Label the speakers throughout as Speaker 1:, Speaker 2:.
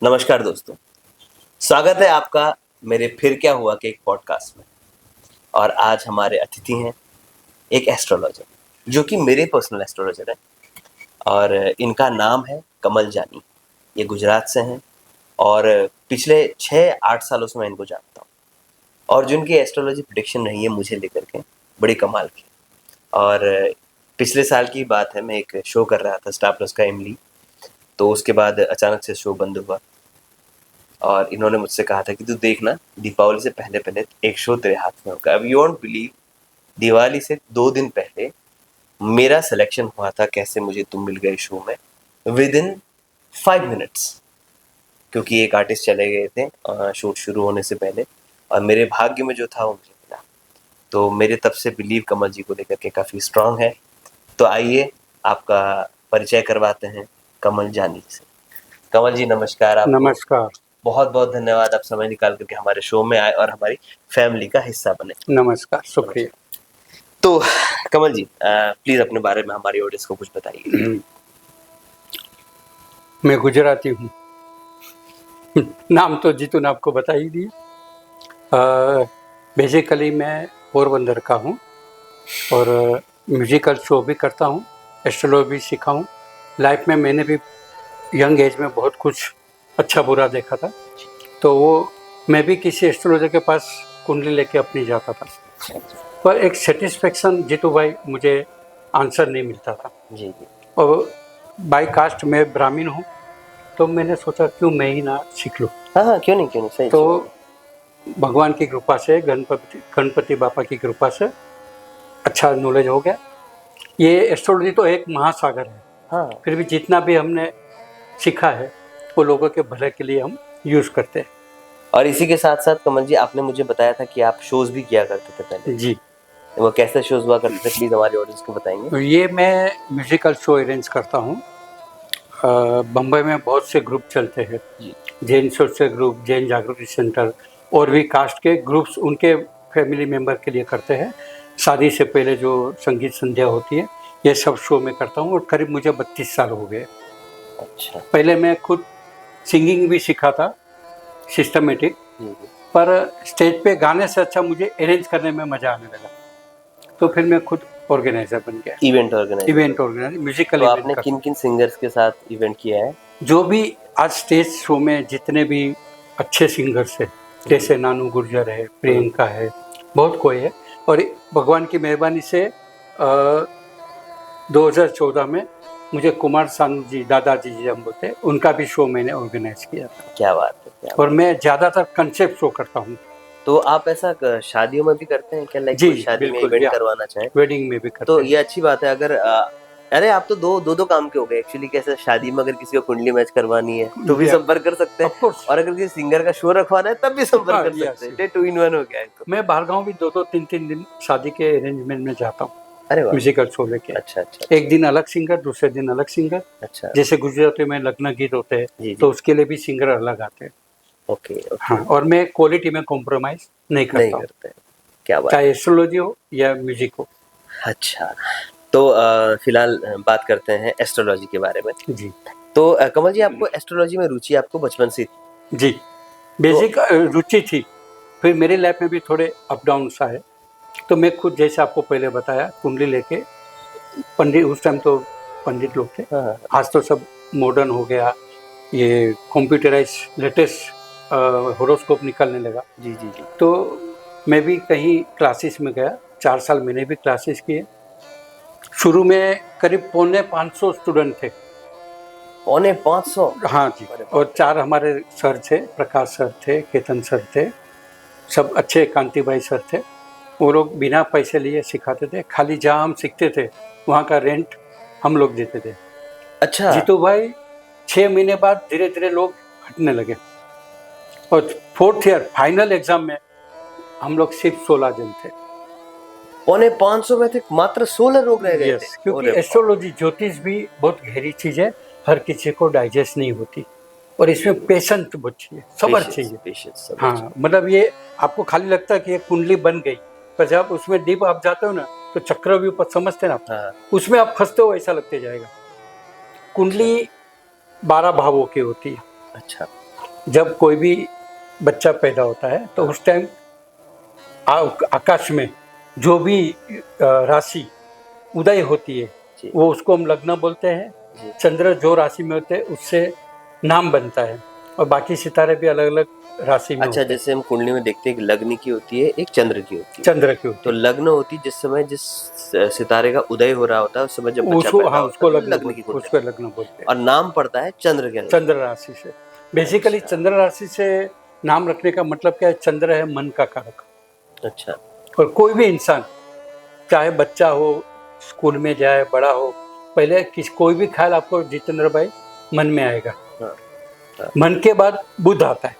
Speaker 1: नमस्कार दोस्तों, स्वागत है आपका मेरे फिर क्या हुआ के एक पॉडकास्ट में। और आज हमारे अतिथि हैं एक एस्ट्रोलॉजर, जो कि मेरे पर्सनल एस्ट्रोलॉजर हैं और इनका नाम है कमल जानी। ये गुजरात से हैं और पिछले 6-8 सालों से मैं इनको जानता हूँ और जो इनकी एस्ट्रोलॉजी प्रेडिक्शन रही है मुझे लेकर के बड़ी कमाल की। और पिछले साल की बात है, मैं एक शो कर रहा था स्टार प्लस का इमली, तो उसके बाद अचानक से शो बंद हुआ और इन्होंने मुझसे कहा था कि तू देखना दीपावली से पहले पहले एक शो तेरे हाथ में होगा। अब यू वोंट बिलीव, दिवाली से 2 दिन पहले मेरा सिलेक्शन हुआ था कैसे मुझे तुम मिल गए शो में विद इन 5 मिनट्स, क्योंकि एक आर्टिस्ट चले गए थे शो शुरू होने से पहले और मेरे भाग्य में जो था वो मुझे मिला। तो मेरे तब से बिलीव कमल जी को लेकर के काफ़ी स्ट्रांग है। तो आइए आपका परिचय करवाते हैं कमल जानी से। कमल जी नमस्कार। आप
Speaker 2: नमस्कार।
Speaker 1: बहुत बहुत धन्यवाद, आप समय निकाल करके हमारे शो में आए और हमारी फैमिली का हिस्सा बने।
Speaker 2: नमस्कार, शुक्रिया।
Speaker 1: तो कमल जी प्लीज अपने बारे में हमारी ऑडियंस को कुछ बताइए।
Speaker 2: मैं गुजराती हूँ। नाम तो जीतू ने आपको बता ही दिया। बेसिकली मैं पोरबंदर का हूँ और म्यूजिकल शो भी करता हूँ, एस्ट्रोलॉजी भी सीखा हूँ। लाइफ में मैंने भी यंग एज में बहुत कुछ अच्छा बुरा देखा था, तो वो मैं भी किसी एस्ट्रोलॉजर के पास कुंडली लेके अपनी जाता था, पर एक सेटिस्फेक्शन जीतू भाई मुझे आंसर नहीं मिलता था।
Speaker 1: जी जी।
Speaker 2: और बाई कास्ट मैं ब्राह्मण हूँ, तो मैंने सोचा क्यों मैं ही ना सीख लूँ।
Speaker 1: हाँ क्यों नहीं सही।
Speaker 2: तो भगवान की कृपा से, गणपति बापा की कृपा से अच्छा नॉलेज हो गया। ये एस्ट्रोलॉजी तो एक महासागर है।
Speaker 1: हाँ
Speaker 2: फिर भी जितना भी हमने सीखा है वो लोगों के भले के लिए हम यूज़ करते हैं।
Speaker 1: और इसी के साथ साथ कमल जी आपने मुझे बताया था कि आप शोज भी किया करते थे पहले।
Speaker 2: जी।
Speaker 1: वो कैसे शोज हुआ करते थे, प्लीज हमारी ऑडियंस को बताएंगे।
Speaker 2: तो ये मैं म्यूजिकल शो अरेंज करता हूँ। बम्बई में बहुत से ग्रुप चलते हैं, जैन सोशल ग्रुप, जैन जागृति सेंटर और भी कास्ट के ग्रुप्स उनके फैमिली मेंबर के लिए करते हैं। शादी से पहले जो संगीत संध्या होती है, ये सब शो में करता हूँ और करीब मुझे 32 साल हो गए।
Speaker 1: अच्छा।
Speaker 2: पहले मैं खुद सिंगिंग भी सीखा था सिस्टमेटिक, पर स्टेज पे गाने से अच्छा मुझे अरेंज करने में मज़ा आने लगा, तो फिर मैं खुद ऑर्गेनाइजर बन गया। Event organiser musical.
Speaker 1: तो आपने किन किन सिंगर्स के साथ इवेंट किया है?
Speaker 2: जो भी आज स्टेज शो में जितने भी अच्छे सिंगर्स हैं, जैसे नानू गुर्जर है, प्रियंका है, बहुत कोई है। और भगवान की मेहरबानी से 2014 में मुझे कुमार सानू जी, दादाजी जी हम बोलते हैं, उनका भी शो मैंने ऑर्गेनाइज किया था।
Speaker 1: क्या बात है, क्या
Speaker 2: और मैं ज़्यादातर कंसेप्ट शो करता हूँ।
Speaker 1: तो आप ऐसा शादियों में भी करते हैं क्या? लाइक कोई शादी में इवेंट करवाना चाहे,
Speaker 2: वेडिंग में भी करते
Speaker 1: तो
Speaker 2: हैं।
Speaker 1: ये अच्छी बात है। अगर अरे आप तो दो काम के हो गए एक्चुअली। कैसे शादी में अगर किसी को कुंडली मैच करवानी है तो भी संपर्क कर सकते हैं, और अगर किसी सिंगर का शो रखवाना है तब भी संपर्क कर सकते हैं। 2 in 1 हो गया है। तो मैं
Speaker 2: बाहर गाँव भी 2-2, 3-3 दिन शादी के अरेंजमेंट में जाता हूँ।
Speaker 1: अरे वाह,
Speaker 2: म्यूजिकल शो लेके।
Speaker 1: अच्छा अच्छा।
Speaker 2: एक दिन अलग सिंगर, दूसरे दिन अलग सिंगर।
Speaker 1: अच्छा।
Speaker 2: जैसे गुजराती में लग्न गीत होते हैं तो उसके लिए भी सिंगर अलग आते हैं।
Speaker 1: ओके।
Speaker 2: हाँ, और मैं क्वालिटी में कॉम्प्रोमाइज नहीं करते।
Speaker 1: क्या बात,
Speaker 2: चाहे एस्ट्रोलॉजी हो या म्यूजिक हो।
Speaker 1: अच्छा, तो फिलहाल बात करते हैं एस्ट्रोलॉजी के बारे में।
Speaker 2: जी।
Speaker 1: तो कमल जी आपको एस्ट्रोलॉजी में रुचि आपको बचपन से?
Speaker 2: जी, बेसिक रुचि थी। फिर मेरी लाइफ में भी थोड़े अप डाउन आए, तो मैं खुद जैसे आपको पहले बताया कुंडली लेके पंडित, उस टाइम तो पंडित लोग थे। आज तो सब मॉडर्न हो गया, ये कंप्यूटराइज लेटेस्ट होरोस्कोप निकलने लगा। जी जी जी। तो मैं भी कहीं क्लासेस में गया, 4 साल मैंने भी क्लासेस किए। शुरू में करीब 450 स्टूडेंट थे।
Speaker 1: 550?
Speaker 2: हाँ जी। और 4 हमारे सर थे, प्रकाश सर थे, केतन सर थे, सब अच्छे, कांति भाई सर थे। वो लोग बिना पैसे लिए सिखाते थे, खाली जहाँ हम सीखते थे वहाँ का रेंट हम लोग देते थे।
Speaker 1: अच्छा।
Speaker 2: जीतू भाई 6 महीने बाद धीरे धीरे लोग हटने लगे और 4th ईयर फाइनल एग्जाम में हम लोग सिर्फ 16 जन थे।
Speaker 1: 550 में थे, मात्र 16 लोग रह गए थे।
Speaker 2: क्योंकि एस्ट्रोलॉजी, ज्योतिष भी बहुत गहरी चीज है, हर किसी को डाइजेस्ट नहीं होती, और इसमें पेशेंस बहुत चाहिए, सब्र चाहिए। हाँ, मतलब ये आपको खाली लगता है कि ये कुंडली बन गई, पर जब उसमें डीप आप जाते हो ना तो चक्रव्यूह समझते हैं ना, उसमें आप फंसते हो, ऐसा लगते जाएगा। कुंडली 12 भावों की होती है।
Speaker 1: अच्छा।
Speaker 2: जब कोई भी बच्चा पैदा होता है तो उस टाइम आकाश में जो भी राशि उदय होती है
Speaker 1: जी।
Speaker 2: वो उसको हम लग्न बोलते हैं।
Speaker 1: जी।
Speaker 2: चंद्र जो राशि में होते हैं उससे नाम बनता है, और बाकी सितारे भी अलग अलग राशि में
Speaker 1: अच्छा,
Speaker 2: होते हैं।
Speaker 1: जैसे हम कुंडली में देखते हैं कि लग्न की होती है, एक चंद्र की होती है।
Speaker 2: चंद्र की होती
Speaker 1: तो लग्न होती है जिस समय जिस सितारे का उदय हो रहा होता है उस समय जब
Speaker 2: है
Speaker 1: बच्चा
Speaker 2: उसको,
Speaker 1: पैदा
Speaker 2: हाँ,
Speaker 1: होता
Speaker 2: उसको
Speaker 1: है तो
Speaker 2: लग्न
Speaker 1: लग्न की
Speaker 2: बोलते,
Speaker 1: कुंडली
Speaker 2: उसको लग्न बोलते हैं।
Speaker 1: और नाम पड़ता है चंद्र के अनुसार।
Speaker 2: चंद्र राशि से बेसिकली
Speaker 1: अच्छा।
Speaker 2: चंद्र राशि से नाम रखने का मतलब क्या है? चंद्र है मन का कारक,
Speaker 1: अच्छा।
Speaker 2: और कोई भी इंसान चाहे बच्चा हो, स्कूल में जाए, बड़ा हो, पहले कोई भी ख्याल आपको जितेंद्र भाई मन में आएगा।
Speaker 1: हाँ। हाँ।
Speaker 2: मन के बाद बुध आता है।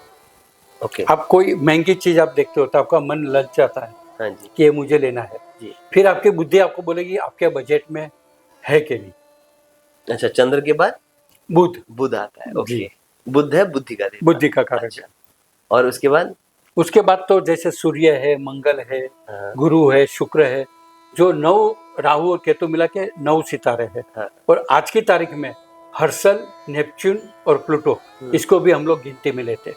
Speaker 1: ओके।
Speaker 2: आप कोई महंगी चीज आप देखते हो तो आपका मन लग जाता है
Speaker 1: हाँ जी।
Speaker 2: कि ये मुझे लेना है।
Speaker 1: जी।
Speaker 2: फिर आपकी बुद्धि आपको बोलेगी आपके बजट में है कि नहीं।
Speaker 1: अच्छा, चंद्र के बाद
Speaker 2: बुध,
Speaker 1: बुध आता है।
Speaker 2: जी,
Speaker 1: ओके। बुध है बुद्धि का देवता।
Speaker 2: बुद्धि का कारक
Speaker 1: अच्छा।
Speaker 2: है।
Speaker 1: और उसके बाद
Speaker 2: उसके बाद तो जैसे सूर्य है, मंगल है,
Speaker 1: हाँ।
Speaker 2: गुरु है, शुक्र है, जो 9 राहु और केतु मिला के 9 सितारे हैं।
Speaker 1: हाँ।
Speaker 2: और आज की तारीख में हर्सल, नेपच्यून और प्लूटो, इसको भी हम लोग गिनती में लेते हैं।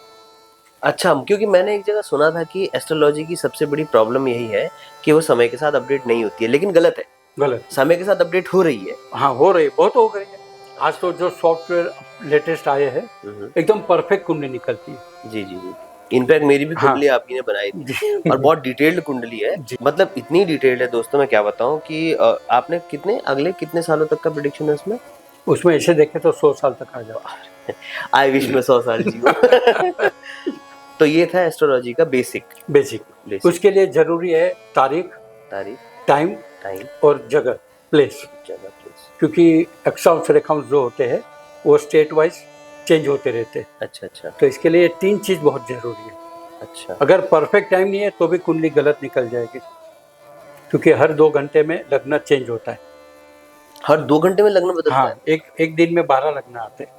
Speaker 1: अच्छा, क्योंकि मैंने एक जगह सुना था कि एस्ट्रोलॉजी की सबसे बड़ी प्रॉब्लम यही है कि वो समय के साथ अपडेट नहीं होती है, लेकिन गलत है।
Speaker 2: गलत,
Speaker 1: समय के साथ अपडेट हो रही है।
Speaker 2: हाँ, हो रही, बहुत हो गई है। आज तो जो सॉफ्टवेयर लेटेस्ट आए हैं एकदम परफेक्ट कुंडली निकलती है।
Speaker 1: जी जी जी। इनफैक्ट मेरी भी
Speaker 2: हाँ।
Speaker 1: कुंडली आप ही ने बनाई थी
Speaker 2: जी।
Speaker 1: और बहुत डिटेल्ड कुंडली है।
Speaker 2: जी।
Speaker 1: मतलब इतनी डिटेल्ड है दोस्तों, मैं क्या बताऊं कि आपने अगले कितने सालों तक का प्रेडिक्शन है उसमें?
Speaker 2: उसमें ऐसे देखे तो 100 साल तक आ जाए।
Speaker 1: आई विश में 100 साल जीऊं। तो ये था एस्ट्रोलॉजी का
Speaker 2: बेसिक। उसके लिए जरूरी है तारीख, टाइम और जगह, प्लेस। क्योंकि अक्षांश रेखांश जो होते हैं वो स्टेट वाइज चेंज होते रहते हैं।
Speaker 1: अच्छा अच्छा।
Speaker 2: तो इसके लिए 3 चीज बहुत जरूरी है।
Speaker 1: अच्छा।
Speaker 2: अगर परफेक्ट टाइम नहीं है तो भी कुंडली गलत निकल जाएगी, क्योंकि हर 2 घंटे में लग्न चेंज होता है।
Speaker 1: हर 2 घंटे में लग्न बदलता है?
Speaker 2: हाँ, एक दिन में 12 लग्न आते हैं।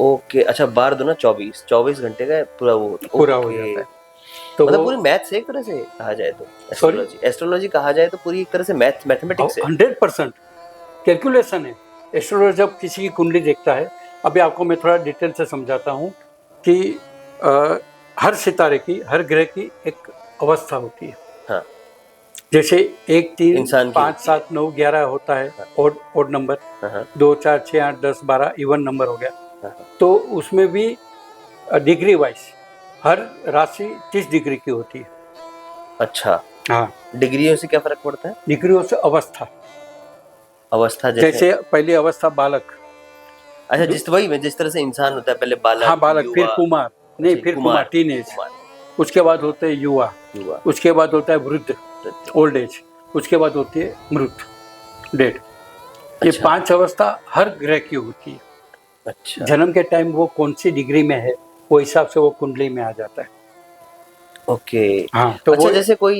Speaker 1: ओके। अच्छा, 12 दूना 24 घंटे का पूरा वो
Speaker 2: पूरा हो जाता है। तो
Speaker 1: मतलब पूरी मैथ से एक तरह से कहा जाए तो एस्ट्रोलॉजी कहा जाए तो पूरी एक तरह से मैथमेटिक्स है।
Speaker 2: 100% कैलकुलेशन है। एस्ट्रोलॉजर जब किसी की कुंडली देखता है, अभी आपको मैं थोड़ा डिटेल से समझाता हूँ कि हर सितारे की, हर ग्रह की एक अवस्था होती है।
Speaker 1: हाँ।
Speaker 2: जैसे 1 3
Speaker 1: इंसान की
Speaker 2: 5 7 9 11 होता है,
Speaker 1: हाँ।
Speaker 2: Odd number.
Speaker 1: हाँ।
Speaker 2: 2 4 6 8 10 12 इवन नंबर हो गया।
Speaker 1: हाँ।
Speaker 2: तो उसमें भी डिग्री वाइज हर राशि 30 डिग्री की होती है।
Speaker 1: अच्छा।
Speaker 2: हाँ।
Speaker 1: डिग्रियों से क्या फर्क पड़ता है?
Speaker 2: डिग्रियों से अवस्था जैसे पहली अवस्था बालक।
Speaker 1: अच्छा, जिस तरह से इंसान होता है, पहले बालक,
Speaker 2: हाँ, बालक,
Speaker 1: युवा,
Speaker 2: फिर कुमार, नहीं, फिर कुमार, टीनेज, उसके बाद होते हैं युवा, उसके बाद होता है वृद्ध, ओल्ड एज, उसके बाद होती है मृत, डेड। ये 5 अवस्था हर ग्रह की होती है। अच्छा। जन्म के टाइम वो कौन सी डिग्री में है वो हिसाब से वो कुंडली में आ जाता है।
Speaker 1: ओके।
Speaker 2: हाँ, तो
Speaker 1: अच्छा,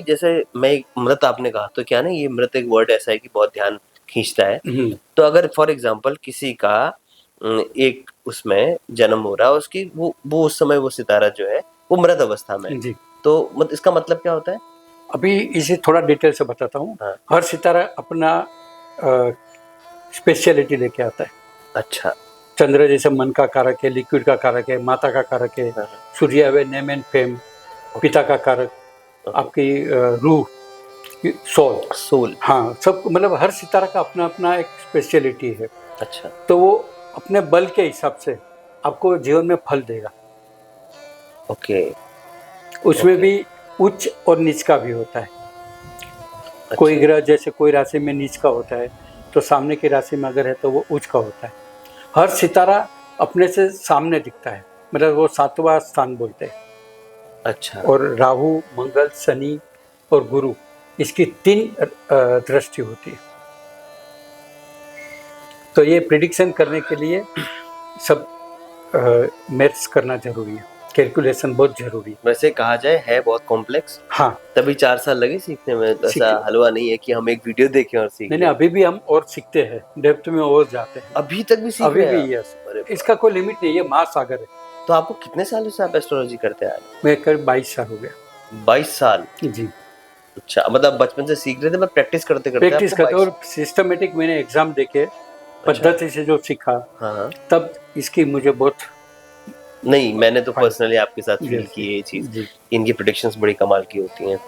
Speaker 1: जैसे मैं मृत आपने कहा, तो क्या ना ये मृत एक वर्ड ऐसा है कि बहुत ध्यान खींचता है। तो अगर फॉर एग्जांपल किसी का एक उसमें जन्म हो रहा है, उसकी वो उस समय वो सितारा जो है वो मृत अवस्था में जी, तो इसका मतलब क्या होता है?
Speaker 2: अभी इसे थोड़ा डिटेल से बताता हूँ। हाँ। हर सितारा अपना स्पेशलिटी लेके आता है। अच्छा। चंद्र जैसे मन का कारक है, लिक्विड का कारक है, माता का कारक है। हाँ। सूर्य है नेम एंड फेम, पिता का कारक, आपकी रूह, सोल। हाँ, सब मतलब हर सितारा का अपना अपना एक स्पेशलिटी है। अच्छा। तो वो अपने बल के हिसाब से आपको जीवन में फल देगा। ओके। उसमें भी उच्च और नीच का भी होता है। अच्छा। कोई ग्रह जैसे कोई राशि में नीच का होता है तो सामने की राशि में अगर है तो वो उच्च का होता है। हर सितारा अपने से सामने दिखता है, मतलब वो 7वां स्थान बोलते हैं। अच्छा। और राहु, मंगल, शनि और गुरु, इसकी 3 दृष्टि होती है। तो ये प्रिडिक्शन करने के लिए सब मैथ्स करना जरूरी है, कैलकुलेशन बहुत जरूरी है।
Speaker 1: वैसे कहा जाए है बहुत कॉम्प्लेक्स।
Speaker 2: हाँ,
Speaker 1: तभी 4 साल लगे सीखने में। तो ऐसा हलवा नहीं है कि हम एक वीडियो देखें और सीखें।
Speaker 2: नहीं, अभी भी हम और सीखते हैं, डेप्थ में और जाते हैं।
Speaker 1: अभी तक भी सीख रहे हैं?
Speaker 2: अभी भी, यस। इसका कोई लिमिट नहीं है, महासागर है।
Speaker 1: तो आपको कितने सालों से आप एस्ट्रोलॉजी करते आ रहे हैं?
Speaker 2: मैं करीब 22 साल हो गया।
Speaker 1: 22 साल?
Speaker 2: जी।
Speaker 1: अच्छा, मतलब बचपन से सीख रहे थे, मतलब प्रैक्टिस करते
Speaker 2: और सिस्टमेटिक मैंने एग्जाम देके पद्धति से जो सीखा, हाँ, तब इसकी मुझे बहुत
Speaker 1: नहीं, मैंने तो
Speaker 2: Fine.
Speaker 1: पर्सनली आपके साथ फील
Speaker 2: Yes,
Speaker 1: की है ये चीज़।
Speaker 2: जी
Speaker 1: इनकी प्रेडिक्शंस बड़ी कमाल की होती हैं।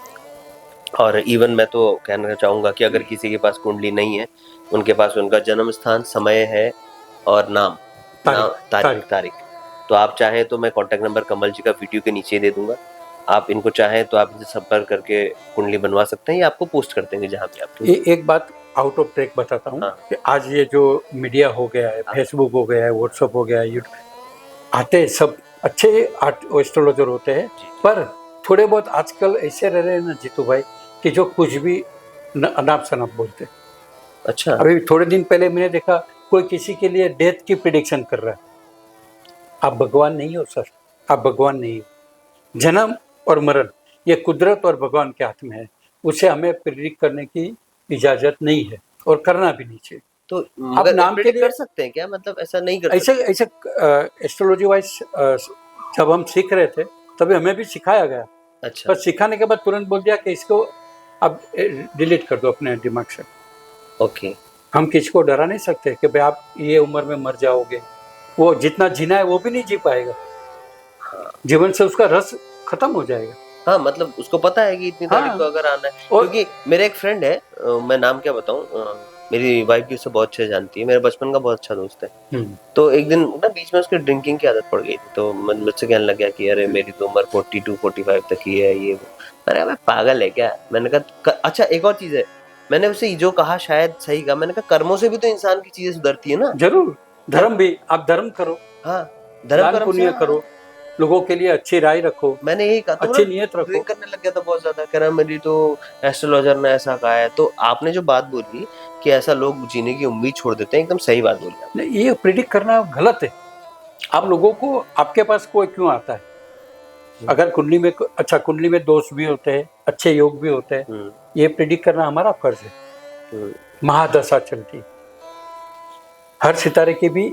Speaker 1: और इवन मैं तो कहना चाहूँगा कि अगर किसी के पास कुंडली नहीं है, उनके पास उनका जन्म स्थान, समय है और नाम, तारीख। तो आप चाहें तो मैं कॉन्टैक्ट नंबर कमल जी का वीडियो के नीचे दे दूँगा। आप इनको चाहें तो आप इनसे संपर्क करके कुंडली बनवा सकते हैं या आपको पोस्ट कर देंगे जहाँ भी आप।
Speaker 2: एक बात आउट ऑफ ब्रेक बताता हूँ
Speaker 1: हाँ।
Speaker 2: कि आज ये जो मीडिया हो गया है, फेसबुक हो गया है, व्हाट्सअप हो गया है, यूट्यूब, आते सब अच्छे एस्ट्रोलॉजर होते हैं, पर थोड़े बहुत आजकल ऐसे रह रहे हैं ना जीतू भाई कि जो कुछ भी अनाप शनाप बोलते हैं।
Speaker 1: अच्छा।
Speaker 2: अभी थोड़े दिन पहले मैंने देखा कोई किसी के लिए डेथ की प्रिडिक्शन कर रहा है। आप भगवान नहीं हो सर, आप भगवान नहीं हो। जन्म और मरण ये कुदरत और भगवान के हाथ में है, उसे हमें प्रिडिक्ट करने की इजाजत नहीं है और करना भी नहीं चाहिए।
Speaker 1: तो
Speaker 2: आप
Speaker 1: मगर
Speaker 2: नाम के
Speaker 1: predict
Speaker 2: लिए
Speaker 1: कर सकते हैं क्या? मतलब ऐसा नहीं कर
Speaker 2: ऐसे
Speaker 1: सकते?
Speaker 2: ऐसे एस्ट्रोलॉजी वाइज जब हम सीख रहे थे तभी हमें भी सिखाया गया,
Speaker 1: अच्छा।
Speaker 2: पर सिखाने के बाद तुरंत बोल दिया कि इसको आप डिलीट कर दो अपने दिमाग से।
Speaker 1: ओके।
Speaker 2: हम किसी को डरा नहीं सकते कि भाई आप ये उम्र में मर जाओगे। वो जितना जीना है वो भी नहीं जी पाएगा, जीवन से उसका रस खत्म हो जाएगा।
Speaker 1: हाँ, मतलब उसको पता है कि इतनी तारीख को अगर आना है।
Speaker 2: और
Speaker 1: क्योंकि मेरा एक फ्रेंड है, मैं नाम क्या बताऊँ, मेरी वाइफ भी उसे बहुत अच्छे से जानती है, मेरे बचपन का बहुत अच्छा दोस्त है। तो एक दिन ना बीच में उसकी ड्रिंकिंग की आदत पड़ गई थी, तो मुझसे कहने लग गया कि अरे मेरी तो उम्र 42-45 तक ही है, ये वो। अरे मैं पागल है क्या? मैंने कहा अच्छा एक और चीज़ है, मैंने उसे जो कहा शायद सही कहा, मैंने कहा कर्मों से भी तो इंसान की चीजें सुधरती है ना।
Speaker 2: जरूर, धर्म भी, आप धर्म करो,
Speaker 1: हाँ, धर्म
Speaker 2: दान
Speaker 1: कर्म से।
Speaker 2: पुण्य करो, लोगों के लिए अच्छी राय रखो,
Speaker 1: मैंने यही कहा, तो
Speaker 2: अच्छी नीयत रखो।
Speaker 1: ड्रिंक करने लग गया था बहुत ज्यादा, कह रहा मेरी तो एस्ट्रोलॉजर ने ऐसा कहा है। तो आपने जो बात बोली कि ऐसा लोग जीने की उम्मीद छोड़ देते हैं, एकदम सही बात बोली आप।
Speaker 2: नहीं, ये प्रिडिक्ट करना गलत है। आप लोगों को, आपके पास कोई क्यों आता है? अगर कुंडली में अच्छा, कुंडली में दोष भी होते हैं, अच्छे योग भी होते हैं, ये प्रिडिक्ट करना हमारा फर्ज है। महादशा चलती, हर सितारे की भी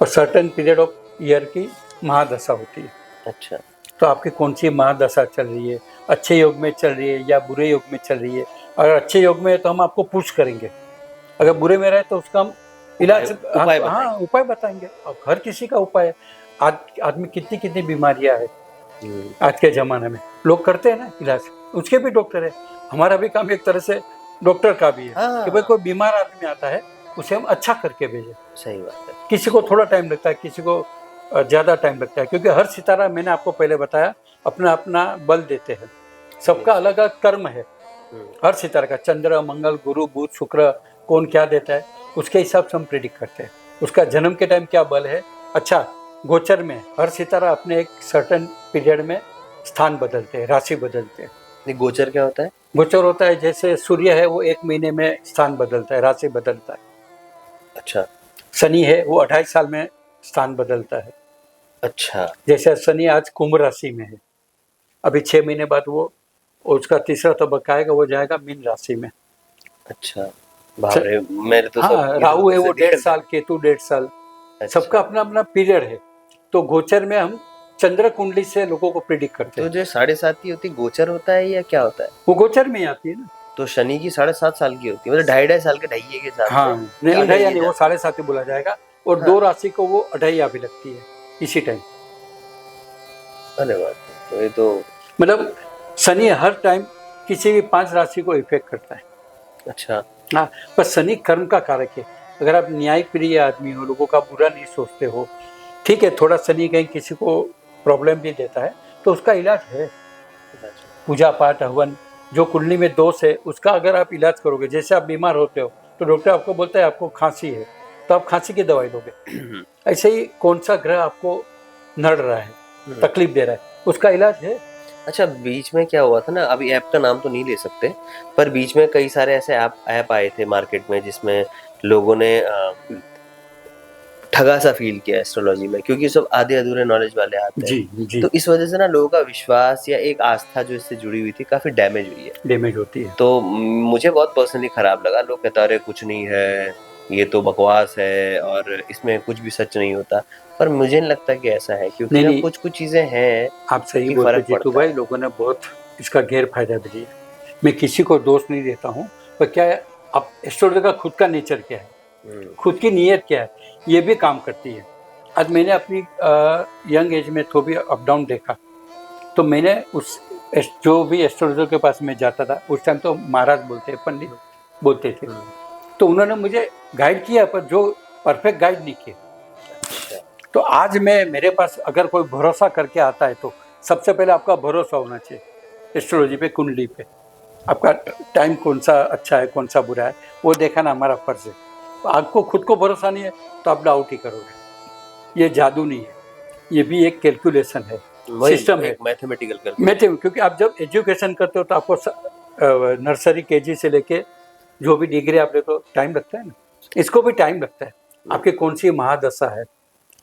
Speaker 2: सर्टेन पीरियड ऑफ ईयर की महादशा होती है।
Speaker 1: अच्छा,
Speaker 2: तो आपकी कौन सी महादशा चल रही है, अच्छे योग में चल रही है या बुरे योग में चल रही है? अगर अच्छे योग में है तो हम आपको पुश करेंगे, अगर बुरे में रहे तो उसका हम इलाज, उपाय बताएंगे। अब हर किसी का उपाय है। आज आदमी कितनी कितनी बीमारियां है आज के जमाने में, लोग करते हैं ना इलाज, उसके भी डॉक्टर है। हमारा भी काम एक तरह से डॉक्टर का भी है कि भाई कोई बीमार आदमी आता है उसे हम अच्छा करके भेजें।
Speaker 1: सही बात है।
Speaker 2: किसी को थोड़ा टाइम लगता है, किसी को ज़्यादा टाइम लगता है, क्योंकि हर सितारा, मैंने आपको पहले बताया, अपना अपना बल देते हैं। सबका अलग अलग कर्म है हर सितारे का। चंद्र, मंगल, गुरु, बुध, शुक्र, कौन क्या देता है उसके हिसाब से हम प्रेडिक्ट करते हैं। उसका जन्म के टाइम क्या बल है। अच्छा, गोचर में हर सितारा अपने एक सर्टेन पीरियड में स्थान बदलते हैं, राशि बदलते हैं।
Speaker 1: गोचर क्या होता है?
Speaker 2: गोचर होता है जैसे सूर्य है वो 1 महीने में स्थान बदलता है, राशि बदलता है। अच्छा, शनि है वो 28 साल में स्थान बदलता है।
Speaker 1: अच्छा,
Speaker 2: जैसे शनि आज कुंभ राशि में है, अभी 6 महीने बाद वो उसका तीसरा तबक्का आएगा, वो जाएगा मीन राशि में।
Speaker 1: अच्छा, बाप रे, मेरे तो
Speaker 2: हाँ, राहु है वो 1.5 साल, केतु 1.5 साल। अच्छा। सबका अपना अपना पीरियड है। तो गोचर में हम चंद्र कुंडली से लोगों को प्रिडिक्ट करते हैं।
Speaker 1: तो जो 7.5 की होती गोचर होता है या क्या होता है?
Speaker 2: वो गोचर में ही आती है ना।
Speaker 1: तो शनि की 7.5 साल की होती है, मतलब 2.5 साल के ढाइये के साथ।
Speaker 2: हाँ, नहीं, अढ़ैया नहीं, वो 7.5 बोला जाएगा। और 2 राशि को वो अढ़ैया भी लगती है इसी टाइम।
Speaker 1: अरे वाह, तो ये तो
Speaker 2: मतलब शनि हर टाइम किसी भी 5 राशि को इफेक्ट करता है।
Speaker 1: अच्छा,
Speaker 2: हाँ, पर शनि कर्म का कारक है। अगर आप न्यायिक प्रिय आदमी हो, लोगों का बुरा नहीं सोचते हो, ठीक है, थोड़ा शनि कहीं किसी को प्रॉब्लम भी देता है तो उसका इलाज है। पूजा पाठ, हवन, जो कुंडली में दोष है उसका अगर आप इलाज करोगे, जैसे आप बीमार होते हो तो डॉक्टर आपको बोलता है आपको खांसी है तो आप खांसी की दवाई दोगे। ऐसे ही कौन सा ग्रह आपको नड़ रहा है, तकलीफ दे रहा है, उसका इलाज है।
Speaker 1: अच्छा, बीच में क्या हुआ था ना, अभी ऐप का नाम तो नहीं ले सकते, पर बीच में कई सारे ऐसे ऐप आए थे मार्केट में जिसमें लोगों ने ठगा सा फील किया एस्ट्रोलॉजी में, क्योंकि सब आधे अधूरे नॉलेज वाले आते हैं। जी। तो इस वजह से ना लोगों का विश्वास या एक आस्था जो इससे जुड़ी हुई थी काफी डैमेज हुई है।
Speaker 2: डैमेज होती है।
Speaker 1: तो मुझे बहुत पर्सनली खराब लगा। लोग कहते अरे कुछ नहीं है, ये तो बकवास है और इसमें कुछ भी सच नहीं होता, पर मुझे नहीं लगता कि ऐसा है, क्योंकि नहीं, कुछ कुछ चीजें हैं। आप सही बोलते जीतू भाई,
Speaker 2: लोगों ने बहुत इसका गैर फायदा भी लिया। मैं किसी को दोष नहीं देता हूँ, पर क्या है, अब एस्ट्रोलॉजर का खुद का नेचर क्या है, खुद की नीयत क्या है, ये भी काम करती है। आज मैंने अपनी यंग एज में तो भी अप डाउन देखा, तो मैंने उस जो भी एस्ट्रोलॉजर के पास मैं जाता था उस टाइम तो महाराज बोलते पंडित बोलते थे, तो उन्होंने मुझे गाइड किया पर जो परफेक्ट गाइड नहीं किया। तो आज मैं मेरे पास अगर कोई भरोसा करके आता है तो सबसे पहले आपका भरोसा होना चाहिए एस्ट्रोलॉजी पे, कुंडली पे। आपका टाइम कौन सा अच्छा है कौन सा बुरा है वो देखना हमारा फर्ज है। तो आपको खुद को भरोसा नहीं है तो आप डाउट ही करोगे। ये जादू नहीं है, ये भी एक कैलकुलेशन है, सिस्टम है,
Speaker 1: मैथमेटिकल
Speaker 2: क्योंकि आप जब एजुकेशन करते हो तो आपको नर्सरी केजी से लेके जो भी डिग्री आप लेते हो टाइम लगता है ना, इसको भी टाइम लगता है। आपकी कौन सी महादशा है,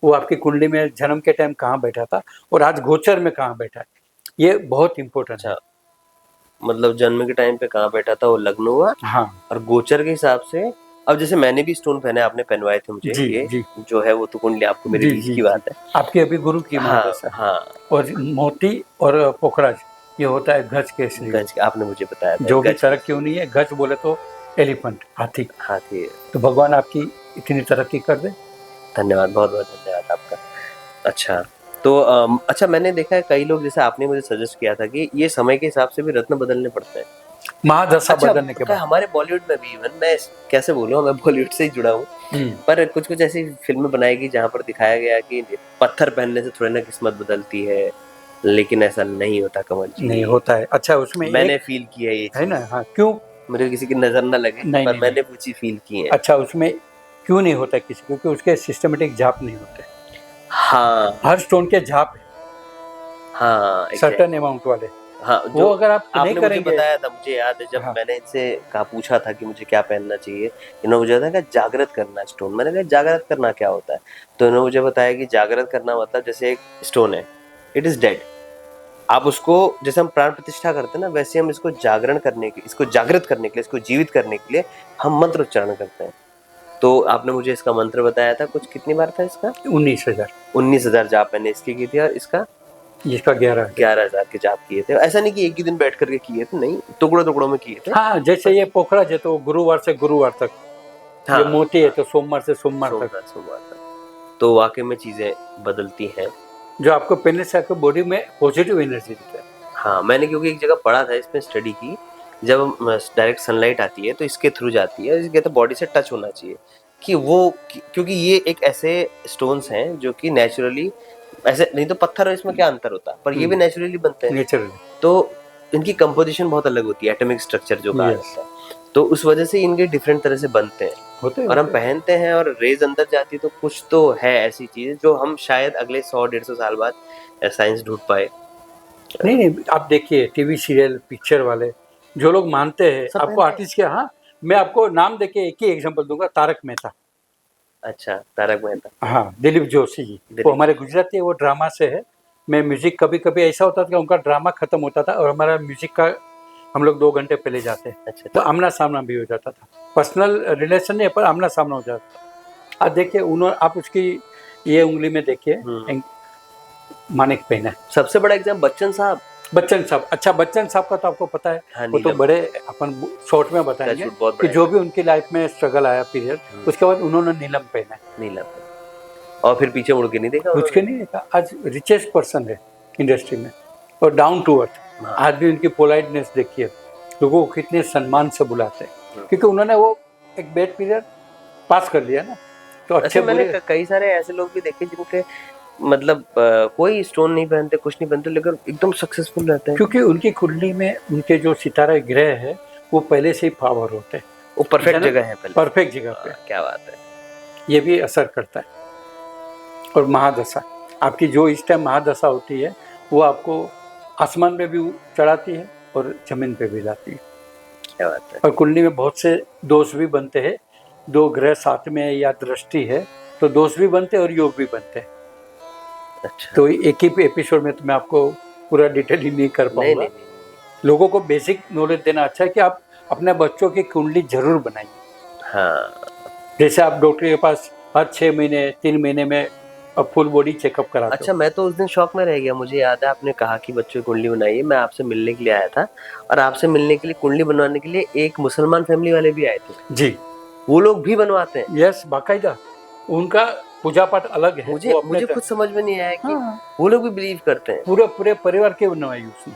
Speaker 2: वो आपकी कुंडली में जन्म के टाइम कहाँ बैठा था और आज गोचर में कहाँ बैठा है, ये बहुत इंपॉर्टेंट है।
Speaker 1: मतलब जन्म के टाइम पे कहाँ बैठा था वो लग्न हुआ,
Speaker 2: हाँ,
Speaker 1: और गोचर के हिसाब से। अब जैसे मैंने भी स्टोन पहने, आपने पहनवाए थे मुझे,
Speaker 2: जी,
Speaker 1: ये
Speaker 2: जी।
Speaker 1: जो है वो तो कुंडली आपको मेरे
Speaker 2: जी,
Speaker 1: बीच
Speaker 2: जी,
Speaker 1: की बात है।
Speaker 2: आपकी अभी गुरु की
Speaker 1: हाँ
Speaker 2: महादशा है।
Speaker 1: हाँ,
Speaker 2: और मोती और पोखराज ये होता है गज के श्री।
Speaker 1: गज के आपने मुझे बताया था,
Speaker 2: जो भी
Speaker 1: गज
Speaker 2: तरक्की होनी है, गज बोले तो एलिफेंट, हाथी।
Speaker 1: हाथी है।
Speaker 2: तो भगवान आपकी इतनी तरक्की कर दे।
Speaker 1: धन्यवाद, बहुत बहुत धन्यवाद आपका। अच्छा, तो अच्छा, मैंने देखा है कई लोग, जैसे आपने मुझे सजेस्ट किया था कि ये समय के हिसाब से भी रत्न बदलने पड़ते हैं।
Speaker 2: महादशा
Speaker 1: अच्छा,
Speaker 2: बदलने के बाद
Speaker 1: हमारे बॉलीवुड में भी, इवन मैं कैसे बोलूँ, मैं बॉलीवुड से ही जुड़ा हूँ, पर कुछ कुछ ऐसी फिल्में बनाई गई जहाँ पर दिखाया गया कि पत्थर पहनने से थोड़ी ना किस्मत बदलती है, लेकिन ऐसा नहीं होता कमल जी।
Speaker 2: नहीं होता है। अच्छा, उसमें
Speaker 1: मैंने फील किया ये
Speaker 2: है
Speaker 1: चीज,
Speaker 2: ना। हाँ, क्यों?
Speaker 1: मुझे किसी की नजर ना लगे,
Speaker 2: नहीं,
Speaker 1: पर
Speaker 2: नहीं,
Speaker 1: मैंने वो चीज फील की है।
Speaker 2: अच्छा, उसमें क्यों नहीं होता किसी, क्योंकि उसके सिस्टमेटिक जाप नहीं होते।
Speaker 1: हाँ
Speaker 2: हर स्टोन के जाप है,
Speaker 1: हाँ,
Speaker 2: सर्टेन अमाउंट वाले।
Speaker 1: हाँ,
Speaker 2: वो
Speaker 1: जो
Speaker 2: अगर आप नहीं
Speaker 1: आपने मुझे
Speaker 2: करेंगे।
Speaker 1: बताया था, मुझे याद है जब
Speaker 2: हाँ,
Speaker 1: मैंने इनसे कहा, पूछा था कि मुझे क्या पहनना चाहिए, इन्होंने मुझे बताया कि जागृत करना स्टोन। मैंने कहा जागृत करना क्या होता है, तो इन्होंने मुझे बताया कि जागृत करना मतलब जैसे एक स्टोन है, इट इज डेड, आप उसको, जैसे हम प्राण प्रतिष्ठा करते हैं ना, वैसे हम इसको जागरण करने के, इसको जागृत करने के लिए, इसको जीवित करने के लिए हम मंत्र उच्चारण करते हैं। तो आपने मुझे इसका मंत्र बताया था, कुछ कितनी बार था इसका?
Speaker 2: 19,000।
Speaker 1: 19,000 जाप मैंने इसकी की थी, और इसका
Speaker 2: जिसका 11
Speaker 1: 11,000 के जाप किए थे। ऐसा नहीं कि एक ही दिन बैठ करके किए थे, नहीं, टुकड़ों टुकड़ों में किए थे।
Speaker 2: हाँ, जैसे ये पोखराज है तो गुरुवार से गुरुवार तक,
Speaker 1: हाँ,
Speaker 2: ये मोती है तो सोमवार से सोमवार तक।
Speaker 1: सोमवार सोमवार तक। तो वाकई में चीजें बदलती हैं,
Speaker 2: जो आपको पहनने से आपको बॉडी में पॉजिटिव एनर्जी देता है।
Speaker 1: हाँ, मैंने क्योंकि एक जगह पढ़ा था, इसमें स्टडी की, जब डायरेक्ट सनलाइट आती है तो इसके थ्रू जाती है, इसके तो बॉडी से टच होना चाहिए कि वो, क्योंकि ये एक ऐसे स्टोन्स हैं जो कि नेचुरली, ऐसे नहीं तो पत्थर और इसमें क्या अंतर होता है, पर ये भी नेचुरली बनते हैं,
Speaker 2: नेचुरली।
Speaker 1: तो इनकी कंपोजिशन बहुत अलग होती है, एटॉमिक स्ट्रक्चर जो कहा
Speaker 2: Yes.
Speaker 1: जाता है, तो उस वजह से इनके डिफरेंट तरह से बनते हैं,
Speaker 2: होते
Speaker 1: और हम पहनते हैं और रेज अंदर जाती है, तो कुछ तो है ऐसी चीज जो हम शायद अगले 100-150 साल बाद साइंस ढूंढ पाए।
Speaker 2: नहीं नहीं, आप देखिए टीवी सीरियल पिक्चर वाले जो लोग मानते हैं,
Speaker 1: सब
Speaker 2: आपको आर्टिस्ट क्या, हाँ मैं आपको नाम देके एक ही एग्जांपल दूंगा, तारक मेहता।
Speaker 1: अच्छा, तारक मेहता।
Speaker 2: हाँ, दिलीप जोशी जी, वो हमारे गुजराती है, वो ड्रामा से है। मैं म्यूजिक, कभी कभी ऐसा होता था कि उनका ड्रामा खत्म होता था और हमारा म्यूजिक का हम लोग 2 घंटे पहले जाते हैं,
Speaker 1: अच्छा,
Speaker 2: तो आमना सामना भी हो जाता था। पर्सनल रिलेशन नहीं, पर आमना सामना हो जाता था। आप देखिए, उन्होंने, आप उसकी ये उंगली में देखिए मानिक पहना है।
Speaker 1: सबसे बड़ा एग्जाम बच्चन साहब।
Speaker 2: बच्चन साहब, अच्छा बच्चन साहब का तो आपको पता है।
Speaker 1: हाँ,
Speaker 2: वो तो बड़े अपन शॉर्ट में बताएंगे कि जो भी उनकी लाइफ में स्ट्रगल आया पीरियड, उसके बाद उन्होंने नीलम पहना है।
Speaker 1: नीलम, और फिर पीछे मुड़ के नहीं देखा,
Speaker 2: मुझ के नहीं देखा। आज रिचेस्ट पर्सन है इंडस्ट्री में और डाउन टू अर्थ। आज भी उनकी पोलाइटनेस देखिए, लोगों को कितने सम्मान से बुलाते हैं, क्योंकि उन्होंने वो एक बैड पीरियड पास कर लिया ना। तो अच्छे,
Speaker 1: मैंने कई सारे ऐसे लोग भी देखे जिनके मतलब कोई स्टोन नहीं पहनते, कुछ नहीं पहनते, लेकिन एकदम सक्सेसफुल रहते हैं,
Speaker 2: क्योंकि उनकी कुंडली में उनके जो सितारा ग्रह है वो पहले से ही पावर होते हैं,
Speaker 1: वो परफेक्ट जगह है, पहले
Speaker 2: परफेक्ट जगह पे।
Speaker 1: क्या बात है,
Speaker 2: ये भी असर करता है। और महादशा आपकी जो इस टाइम महादशा होती है, वो आपको आसमान में भी चढ़ाती है और जमीन पे भी लाती है।
Speaker 1: क्या बात है।
Speaker 2: और कुंडली में बहुत से दोष भी बनते हैं, 2 ग्रह साथ में या दृष्टि है तो दोष भी बनते हैं और योग भी बनते हैं।
Speaker 1: अच्छा,
Speaker 2: तो एक ही एपिसोड में तो मैं आपको पूरा डिटेलिंग नहीं कर पाऊंगा।
Speaker 1: नहीं।
Speaker 2: लोगों को बेसिक नॉलेज देना अच्छा है कि आप अपने बच्चों की कुंडली जरूर बनाइए।
Speaker 1: हाँ,
Speaker 2: जैसे आप डॉक्टर के पास हर 6 महीने 3 महीने में फुल बॉडी चेकअप कराते
Speaker 1: अच्छा, मैं तो उस दिन शौक में रह गया। मुझे याद है आपने कहा कि बच्चों की कुंडली बनाइए, मैं आपसे मिलने के लिए आया था, और आपसे मिलने के लिए, कुंडली बनवाने के लिए एक मुसलमान फैमिली वाले भी आए थे
Speaker 2: जी।
Speaker 1: वो लोग भी बनवाते हैं?
Speaker 2: यस, बाकायदा उनका पूजा पाठ अलग है।
Speaker 1: मुझे
Speaker 2: वो अपने
Speaker 1: मुझे खुद समझ में नहीं आया कि
Speaker 2: हाँ,
Speaker 1: वो लोग भी बिलीव करते हैं।
Speaker 2: पूरे परिवार के बनवाई उसने।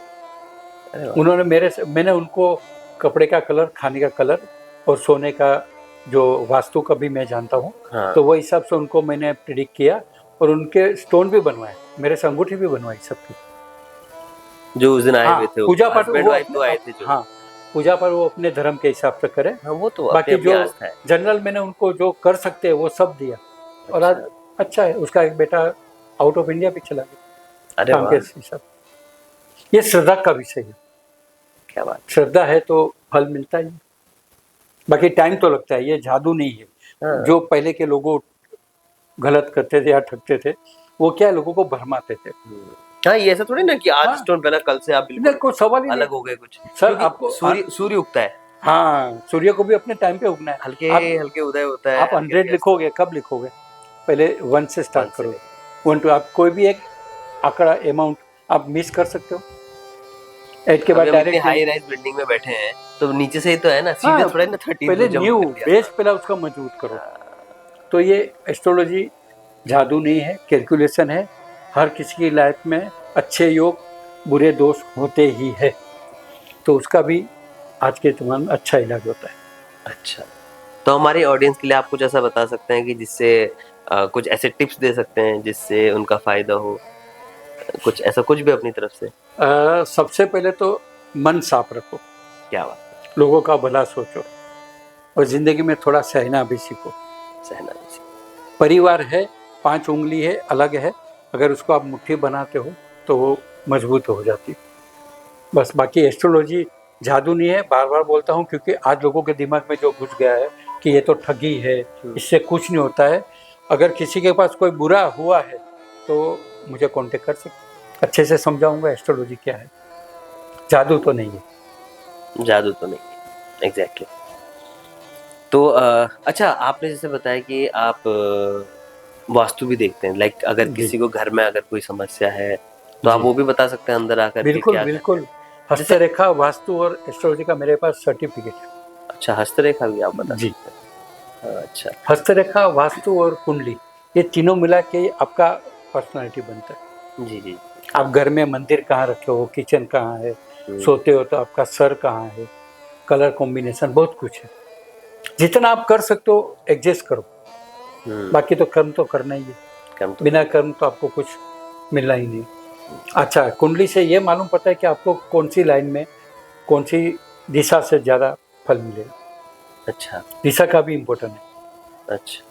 Speaker 1: अरे वाह।
Speaker 2: उन्होंने मैंने उनको कपड़े का कलर, खाने का कलर और सोने का जो वास्तु का भी मैं जानता हूँ,
Speaker 1: हाँ।
Speaker 2: तो वो हिसाब से उनको मैंने प्रिडिक्ट किया और उनके स्टोन भी बनवाए, मेरे से अंगूठी भी बनवाई सबकी।
Speaker 1: जो उस दिन आए
Speaker 2: हाँ,
Speaker 1: हुए थे,
Speaker 2: पूजा पाठ
Speaker 1: हस्बैंड
Speaker 2: वो
Speaker 1: वाइफ तो आए थे जो।
Speaker 2: हाँ, पूजा पाठ वो अपने धर्म के हिसाब से करे।
Speaker 1: हाँ, वो तो
Speaker 2: बाकी
Speaker 1: अपनी
Speaker 2: जो
Speaker 1: आस्था है।
Speaker 2: जनरल मैंने उनको जो कर सकते हैं वो सब दिया। और आज अच्छा है, उसका एक बेटा आउट ऑफ इंडिया भी चला गया
Speaker 1: अरे
Speaker 2: काम
Speaker 1: वाह,
Speaker 2: के हिसाब। ये श्रद्धा का विषय है,
Speaker 1: क्या बात।
Speaker 2: श्रद्धा है तो फल मिलता ही। बाकी टाइम तो लगता है, ये जादू नहीं है।
Speaker 1: हाँ।
Speaker 2: जो पहले के लोगों गलत करते थे या ठगते थे, वो क्या लोगों को भरमाते थे।
Speaker 1: हाँ, ये ऐसा थोड़ी ना कि आज
Speaker 2: हाँ।
Speaker 1: स्टोन पहना, कल से आप
Speaker 2: इधर
Speaker 1: बिल्कुल
Speaker 2: कोई सवाल ही
Speaker 1: अलग
Speaker 2: नहीं।
Speaker 1: हो गए कुछ।
Speaker 2: सर,
Speaker 1: क्योंकि
Speaker 2: आपको
Speaker 1: सूर्य उगता है,
Speaker 2: हाँ, सूर्य को भी अपने टाइम पे उगना है।
Speaker 1: हल्के
Speaker 2: आप
Speaker 1: हल्के उदय होता है।
Speaker 2: आप 100 लिखोगे, कब लिखोगे? पहले 1 से स्टार्ट करो। 1 टू आप कोई भी एक आंकड़ा अमाउंट आप मिस कर सकते हो। 8 के बाद डायरेक्ट
Speaker 1: हाई राइज बिल्डिंग में बैठे हैं तो नीचे से ही तो है ना, सीधे
Speaker 2: हाँ,
Speaker 1: थोड़ा ना 13
Speaker 2: पहले
Speaker 1: पे जंप
Speaker 2: न्यू
Speaker 1: कर दिया।
Speaker 2: बेस पहले उसका मजबूत करो। तो ये एस्ट्रोलॉजी जादू नहीं है, कैलकुलेशन है। हर किसी की लाइफ में अच्छे योग बुरे दोष होते ही है, तो उसका भी आज के ज़माने में अच्छा इलाज होता है।
Speaker 1: अच्छा, तो हमारी ऑडियंस के लिए आप कुछ ऐसा बता सकते हैं कि जिससे कुछ ऐसे टिप्स दे सकते हैं जिससे उनका फायदा हो, कुछ ऐसा कुछ भी अपनी तरफ से?
Speaker 2: सबसे पहले तो मन साफ रखो,
Speaker 1: क्या बात।
Speaker 2: लोगों का भला सोचो और ज़िंदगी में थोड़ा सहना भी सीखो।
Speaker 1: सहना भी सीखो।
Speaker 2: परिवार है, 5 उंगली है, अलग है, अगर उसको आप मुट्ठी बनाते हो तो वो मजबूत हो जाती। बस, बाकी एस्ट्रोलॉजी जादू नहीं है, बार बार बोलता हूँ, क्योंकि आज लोगों के दिमाग में जो घुस गया है कि ये तो ठगी है, इससे कुछ नहीं होता है। अगर किसी के पास कोई बुरा हुआ है तो मुझे कांटेक्ट कर सकते, अच्छे से समझाऊंगा एस्ट्रोलॉजी क्या है। जादू तो नहीं है।
Speaker 1: जादू तो नहीं है, एग्जैक्टली। तो अच्छा, आपने जैसे बताया कि आप वास्तु भी देखते हैं, लाइक अगर किसी को घर में अगर कोई समस्या है तो आप वो भी बता सकते हैं अंदर आकर के
Speaker 2: बिल्कुल
Speaker 1: क्या
Speaker 2: बिल्कुल। हस्तरेखा, वास्तु और एस्ट्रोलॉजी का मेरे पास सर्टिफिकेट है।
Speaker 1: अच्छा, हस्तरेखा भी आप बता
Speaker 2: जी।
Speaker 1: सकते हैं। अच्छा,
Speaker 2: हस्तरेखा, वास्तु और कुंडली, ये तीनों मिला के आपका पर्सनालिटी बनता है।
Speaker 1: जी जी।
Speaker 2: आप घर में मंदिर कहाँ रखे हो, किचन कहाँ है, सोते हो तो आपका सर कहाँ है, कलर कॉम्बिनेशन, बहुत कुछ है। जितना आप कर सकते हो एडजस्ट करो, बाकी तो कर्म तो करना ही है। बिना कर्म तो आपको कुछ मिलना ही नहीं। अच्छा, कुंडली से ये मालूम पड़ता है कि आपको कौन सी लाइन में, कौन सी दिशा से ज़्यादा फल मिलेगा।
Speaker 1: अच्छा,
Speaker 2: दिशा का भी इम्पोर्टेंट है।
Speaker 1: अच्छा।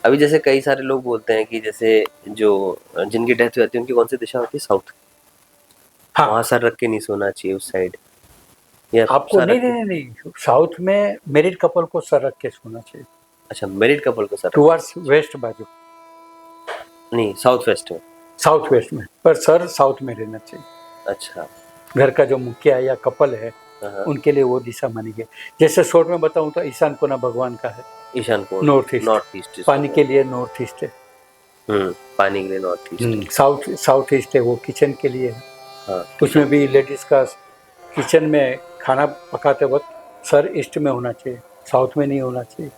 Speaker 1: अभी जैसे कई सारे लोग बोलते हैं कि जैसे जो जिनकी डेथ हो जाती है उनकी कौन सी दिशा होती है? साउथ।
Speaker 2: हाँ,
Speaker 1: वहाँ सर रख के नहीं सोना चाहिए उस साइड, या
Speaker 2: आपको
Speaker 1: सर
Speaker 2: नहीं
Speaker 1: रख के?
Speaker 2: नहीं नहीं, साउथ में मैरिड कपल को सर रख के सोना चाहिए।
Speaker 1: अच्छा, मैरिड कपल को सर रख
Speaker 2: टुवर्ड्स वेस्ट बाजू,
Speaker 1: नहीं, साउथ वेस्ट में।
Speaker 2: साउथ वेस्ट में, पर सर साउथ में रहना चाहिए।
Speaker 1: अच्छा।
Speaker 2: घर का जो मुखिया है या कपल है उनके लिए वो दिशा मानी गई। जैसे शॉर्ट में बताऊं तो ईशान कोना भगवान का है,
Speaker 1: ईशान कोण,
Speaker 2: नॉर्थ ईस्ट, पानी के लिए नॉर्थ ईस्ट है।
Speaker 1: पानी के लिए नॉर्थ ईस्ट।
Speaker 2: साउथ ईस्ट है वो किचन के लिए है।
Speaker 1: हाँ,
Speaker 2: उसमें भी लेडीज का किचन में खाना पकाते वक्त सर ईस्ट में होना चाहिए, साउथ में नहीं होना चाहिए।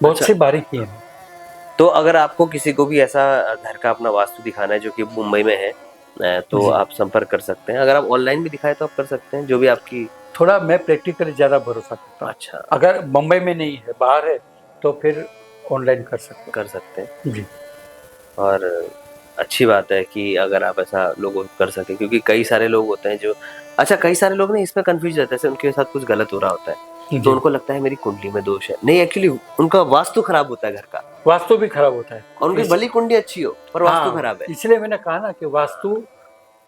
Speaker 2: बहुत
Speaker 1: अच्छा।
Speaker 2: सी बारीकी है।
Speaker 1: तो अगर आपको किसी को भी ऐसा घर का अपना वास्तु दिखाना है जो कि मुंबई में है, तो आप संपर्क कर सकते हैं। अगर आप ऑनलाइन भी दिखाए तो आप कर सकते हैं, जो भी आपकी।
Speaker 2: थोड़ा मैं प्रैक्टिकली ज़्यादा भरोसा करता हूँ।
Speaker 1: अच्छा,
Speaker 2: अगर मुंबई में नहीं है, बाहर है, तो फिर ऑनलाइन कर सकते हैं जी।
Speaker 1: और अच्छी बात है कि अगर आप ऐसा लोगों कर सके, क्योंकि कई सारे लोग होते हैं जो, अच्छा, कई सारे लोग ना इसमें कंफ्यूज रहते हैं, उनके साथ कुछ गलत हो रहा होता है तो उनको लगता है मेरी कुंडली में दोष है। नहीं, एक्चुअली उनका वास्तु खराब होता है, घर का
Speaker 2: वास्तु भी खराब होता है
Speaker 1: और उनकी भली कुंडली अच्छी हो पर वास्तु खराब है।
Speaker 2: इसलिए मैंने कहा ना कि वास्तु,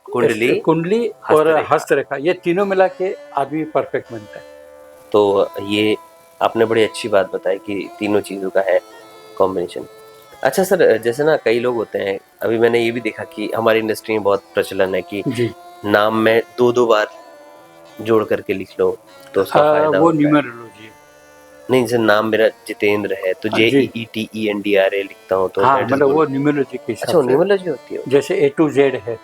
Speaker 2: कुंडली और हस्तरेखा, ये तीनों मिला के आदमी परफेक्ट बनता है।
Speaker 1: तो ये आपने बड़ी अच्छी बात बताई कि तीनों चीजों का है कॉम्बिनेशन। अच्छा सर, जैसे ना कई लोग होते हैं, अभी मैंने ये भी देखा कि हमारी इंडस्ट्री में बहुत प्रचलन है कि नाम में 2-2 बार जोड़ करके लिख लो तो उसका फायदा
Speaker 2: वो न्यूमरोलॉजी है।
Speaker 1: नहीं, जैसे नाम मेरा जितेंद्र है तो JEETENDRA लिखता हूँ तो
Speaker 2: मतलब वो न्यूमरोलॉजी के हिसाब से।
Speaker 1: न्यूमरोलॉजी होती है।
Speaker 2: जैसे A to Z है,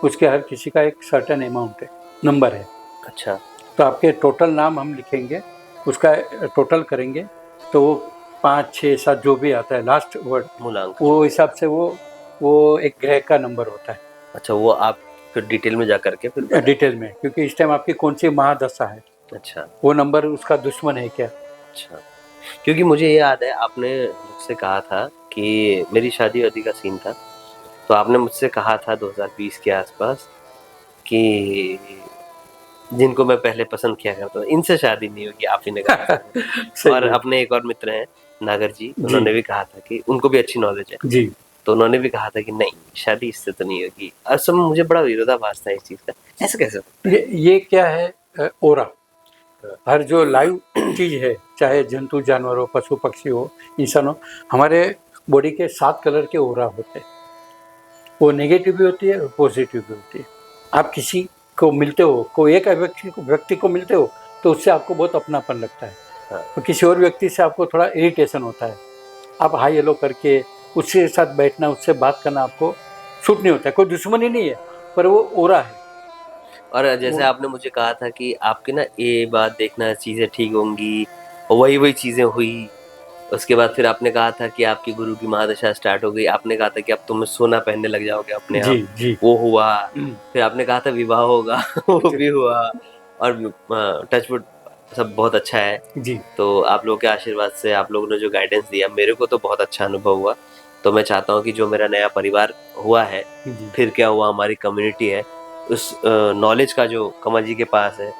Speaker 2: उसके हर किसी का एक सर्टेन अमाउंट है, नंबर है।
Speaker 1: अच्छा,
Speaker 2: तो आपके टोटल नाम हम लिखेंगे, उसका टोटल करेंगे तो वो 5, 6, 7 जो भी आता है लास्ट वर्ड,
Speaker 1: मूलांक।
Speaker 2: वो हिसाब से वो एक ग्रह का नंबर होता है
Speaker 1: अच्छा, वो आप फिर डिटेल में जा करके फिर बताएं।
Speaker 2: डिटेल में, क्योंकि इस टाइम आपकी कौन सी महादशा है,
Speaker 1: अच्छा
Speaker 2: वो नंबर उसका दुश्मन है क्या।
Speaker 1: अच्छा, क्योंकि मुझे ये याद है आपने मुझसे कहा था कि मेरी शादी वादी का सीन था, तो आपने मुझसे कहा था 2020 के आसपास कि जिनको मैं पहले पसंद किया करता था इनसे शादी नहीं होगी, आप ही ने कहा था।
Speaker 2: सही
Speaker 1: और
Speaker 2: है।
Speaker 1: अपने एक और मित्र हैं नागर जी,
Speaker 2: जी
Speaker 1: उन्होंने भी कहा था कि उनको भी अच्छी नॉलेज है,
Speaker 2: जी
Speaker 1: तो उन्होंने भी कहा था कि नहीं शादी इससे तो नहीं होगी। असल में मुझे बड़ा विरोधाभास था इस चीज का, ऐसे कैसे होता
Speaker 2: ये क्या है, ओरा।
Speaker 1: है?
Speaker 2: हर जो लाइव चीज है, चाहे जंतु जानवर हो, पशु पक्षी हो, इंसान हो, हमारे बॉडी के 7 कलर के ओरा होते हैं। वो नेगेटिव भी होती है और पॉजिटिव भी होती है। आप किसी को मिलते हो, कोई एक व्यक्ति को मिलते हो तो उससे आपको बहुत अपनापन लगता है,
Speaker 1: हाँ,
Speaker 2: और किसी और व्यक्ति से आपको थोड़ा इरिटेशन होता है। आप हाई हेलो करके उसके साथ बैठना, उससे बात करना आपको सूट नहीं होता है। कोई दुश्मनी नहीं है, पर वो ओरा है।
Speaker 1: और जैसे आपने मुझे कहा था कि आपके ना ये बात देखना चीजें ठीक होंगी, और वही वही चीजें हुई। उसके बाद फिर आपने कहा था कि आपकी गुरु की महादशा स्टार्ट हो गई, आपने कहा था कि अब तुम सोना पहनने लग जाओगे अपने
Speaker 2: जी
Speaker 1: आप,
Speaker 2: जी।
Speaker 1: वो हुआ।
Speaker 2: हम्म,
Speaker 1: फिर आपने कहा था विवाह होगा वो भी हुआ। और टचवुड सब बहुत अच्छा है।
Speaker 2: जी
Speaker 1: तो आप लोगों के आशीर्वाद से, आप लोगों ने जो गाइडेंस दिया, मेरे को तो बहुत अच्छा अनुभव हुआ। तो मैं चाहता हूँ कि जो मेरा नया परिवार हुआ है,
Speaker 2: जी।
Speaker 1: फिर क्या हुआ, हमारी कम्युनिटी है, उस नॉलेज का जो कमल जी के पास है,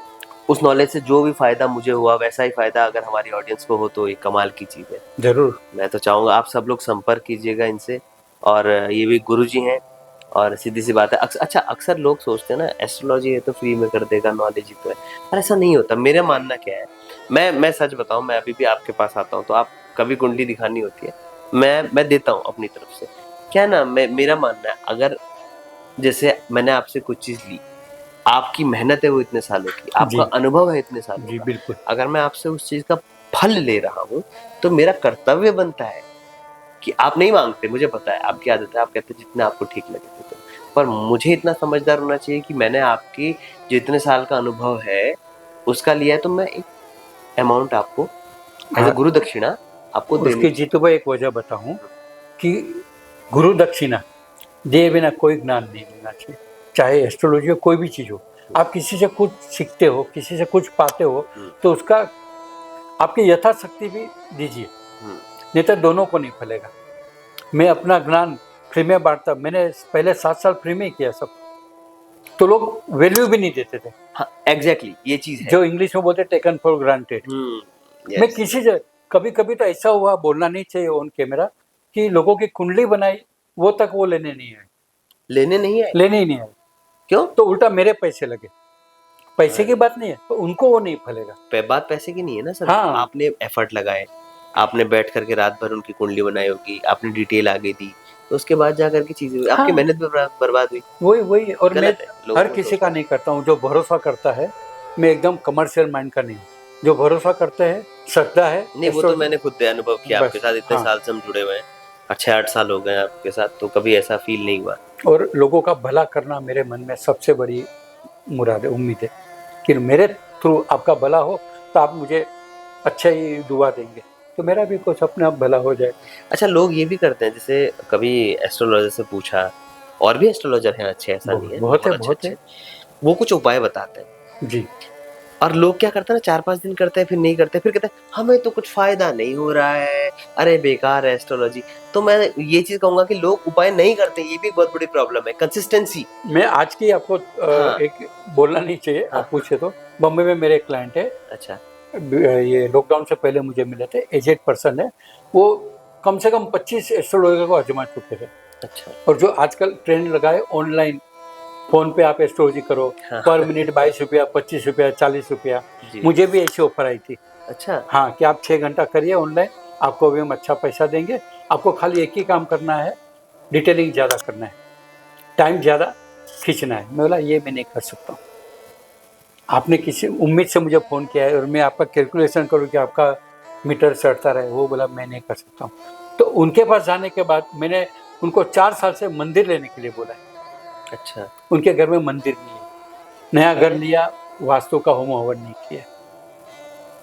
Speaker 1: उस नॉलेज से जो भी फायदा मुझे हुआ वैसा ही फायदा अगर हमारी ऑडियंस को हो तो ये कमाल की चीज़ है।
Speaker 2: जरूर।
Speaker 1: मैं तो चाहूँगा आप सब लोग संपर्क कीजिएगा इनसे। और ये भी गुरुजी हैं, और सीधी सी बात है, अच्छा अक्सर लोग सोचते हैं ना एस्ट्रोलॉजी है तो फ्री में कर देगा, नॉलेज ही तो है, पर ऐसा नहीं होता। मेरा मानना क्या है, मैं सच बताऊं, मैं अभी भी आपके पास आता हूं तो आप कभी कुंडली दिखानी होती है, मैं देता हूं अपनी तरफ से। क्या है ना, मेरा मानना है, अगर जैसे मैंने आपसे कुछ चीज ली, आपकी मेहनत है वो इतने सालों की, आपका
Speaker 2: जी
Speaker 1: अनुभव है इतने सालों
Speaker 2: जी
Speaker 1: का,
Speaker 2: बिल्कुल।
Speaker 1: अगर मैं आपसे उस चीज का फल ले रहा हूँ तो मेरा कर्तव्य बनता है कि आप नहीं मांगते, मुझे पता है आपकी आदत है, आप कहते हैं जितना आपको ठीक लगे तो। पर मुझे इतना समझदार होना चाहिए कि मैंने आपकी जो इतने साल का अनुभव है उसका लिया है, तो मैं एक अमाउंट आपको एज अ
Speaker 2: हाँ,
Speaker 1: गुरु दक्षिणा आपको देनी
Speaker 2: उसकी
Speaker 1: चाहिए।
Speaker 2: जीतू भाई एक वजह बताऊं कि गुरु दक्षिणा दिए बिना कोई ज्ञान नहीं मिलना चाहिए। चाहे एस्ट्रोलॉजी हो, कोई भी चीज़ हो, आप किसी से कुछ सीखते हो, किसी से कुछ पाते हो,
Speaker 1: हम्म,
Speaker 2: तो उसका आपकी यथाशक्ति भी दीजिए,
Speaker 1: हम्म,
Speaker 2: नहीं तो दोनों को नहीं फलेगा। मैं अपना ज्ञान फ्री में बांटता, मैंने पहले 7 साल फ्री में ही किया सब, तो लोग वैल्यू भी नहीं देते थे,
Speaker 1: हाँ एग्जैक्टली ये चीज है।
Speaker 2: जो इंग्लिश में बोलते टेकन फॉर ग्रांटेड। मैं
Speaker 1: यस।
Speaker 2: किसी से कभी कभी तो ऐसा हुआ, बोलना नहीं चाहिए ऑन कैमरा, कि लोगों की कुंडली बनाई, वो तक वो लेने नहीं आए,
Speaker 1: लेने नहीं आए?
Speaker 2: लेने ही नहीं आए,
Speaker 1: क्यों?
Speaker 2: तो उल्टा मेरे पैसे लगे। पैसे की
Speaker 1: अरे,
Speaker 2: बात नहीं है, तो उनको वो नहीं फलेगा।
Speaker 1: बात पैसे की नहीं है ना सर,
Speaker 2: हाँ,
Speaker 1: आपने एफर्ट लगाए, आपने बैठ करके रात भर उनकी कुंडली बनाई होगी, आपने डिटेल आ गई दी, तो उसके बाद जा करके चीजें हुई, आपकी
Speaker 2: हाँ,
Speaker 1: मेहनत भी बर्बाद हुई।
Speaker 2: वही वही। और मैं
Speaker 1: गलत है, लोगों
Speaker 2: हर
Speaker 1: को
Speaker 2: किसी का
Speaker 1: सोचना
Speaker 2: नहीं करता हूँ, जो भरोसा करता है। मैं एकदम कमर्शियल माइंड का नहीं हूँ। जो भरोसा करते हैं, श्रद्धा है,
Speaker 1: नहीं, वो तो मैंने खुद अनुभव किया आपके
Speaker 2: बस।
Speaker 1: साथ, इतने
Speaker 2: हाँ,
Speaker 1: साल से हम जुड़े हुए हैं, 6-8 साल हो गए हैं आपके साथ, तो कभी ऐसा फील नहीं हुआ।
Speaker 2: और लोगों का भला करना मेरे मन में सबसे बड़ी मुराद है, उम्मीद है कि मेरे थ्रू आपका भला हो, तो आप मुझे अच्छा ही दुआ देंगे, तो मेरा भी कुछ अपने आप भला हो जाए।
Speaker 1: अच्छा, लोग ये भी करते हैं, जैसे कभी एस्ट्रोलॉजर से पूछा, और भी एस्ट्रोलॉजर हैं अच्छे, ऐसा नहीं है,
Speaker 2: बहुत
Speaker 1: बहुत
Speaker 2: है,
Speaker 1: अच्छे
Speaker 2: बहुत है।
Speaker 1: अच्छे, वो कुछ उपाय बताते हैं,
Speaker 2: जी।
Speaker 1: और लोग क्या करते हैं ना, 4-5 दिन करते हैं फिर नहीं करते, फिर कहते हैं हमें तो कुछ फायदा नहीं हो रहा है, अरे बेकार है एस्ट्रोलॉजी। तो मैं ये चीज कहूंगा कि लोग उपाय नहीं करते, ये भी एक बहुत बड़ी प्रॉब्लम है, कंसिस्टेंसी।
Speaker 2: मैं आज की आपको
Speaker 1: हाँ
Speaker 2: एक बोलना नहीं चाहिए,
Speaker 1: हाँ।
Speaker 2: आप पूछे तो, बम्बई में मेरे एक क्लाइंट है,
Speaker 1: अच्छा।
Speaker 2: ये लॉकडाउन से पहले मुझे मिले थे, एजेड पर्सन है वो, कम से कम 25 एस्ट्रोलॉजर को आजमा चुके थे।
Speaker 1: अच्छा।
Speaker 2: और जो आजकल ट्रेंड लगा है ऑनलाइन, फोन पे आप एस्ट्रोलॉजी करो,
Speaker 1: हाँ।
Speaker 2: पर मिनट 22 रुपया, 25 रुपया, 40 रुपया।
Speaker 1: जी।
Speaker 2: मुझे भी ऐसी ऑफर आई थी।
Speaker 1: अच्छा।
Speaker 2: हाँ, कि आप 6 घंटा करिए ऑनलाइन, आपको भी हम अच्छा पैसा देंगे, आपको खाली एक ही काम करना है, डिटेलिंग ज़्यादा करना है, टाइम ज़्यादा खींचना है। मैं बोला ये मैं नहीं कर सकता हूँ। आपने किसी उम्मीद से मुझे फ़ोन किया है और मैं आपका कैलकुलेशन करूँ कि आपका मीटर चढ़ता रहे, वो बोला मैं नहीं कर सकता हूँ। तो उनके पास जाने के बाद मैंने उनको 4 साल से मंदिर लेने के लिए बोला है।
Speaker 1: अच्छा।
Speaker 2: उनके घर में मंदिर नहीं है, नया घर लिया, वास्तु का होम हवन नहीं किया,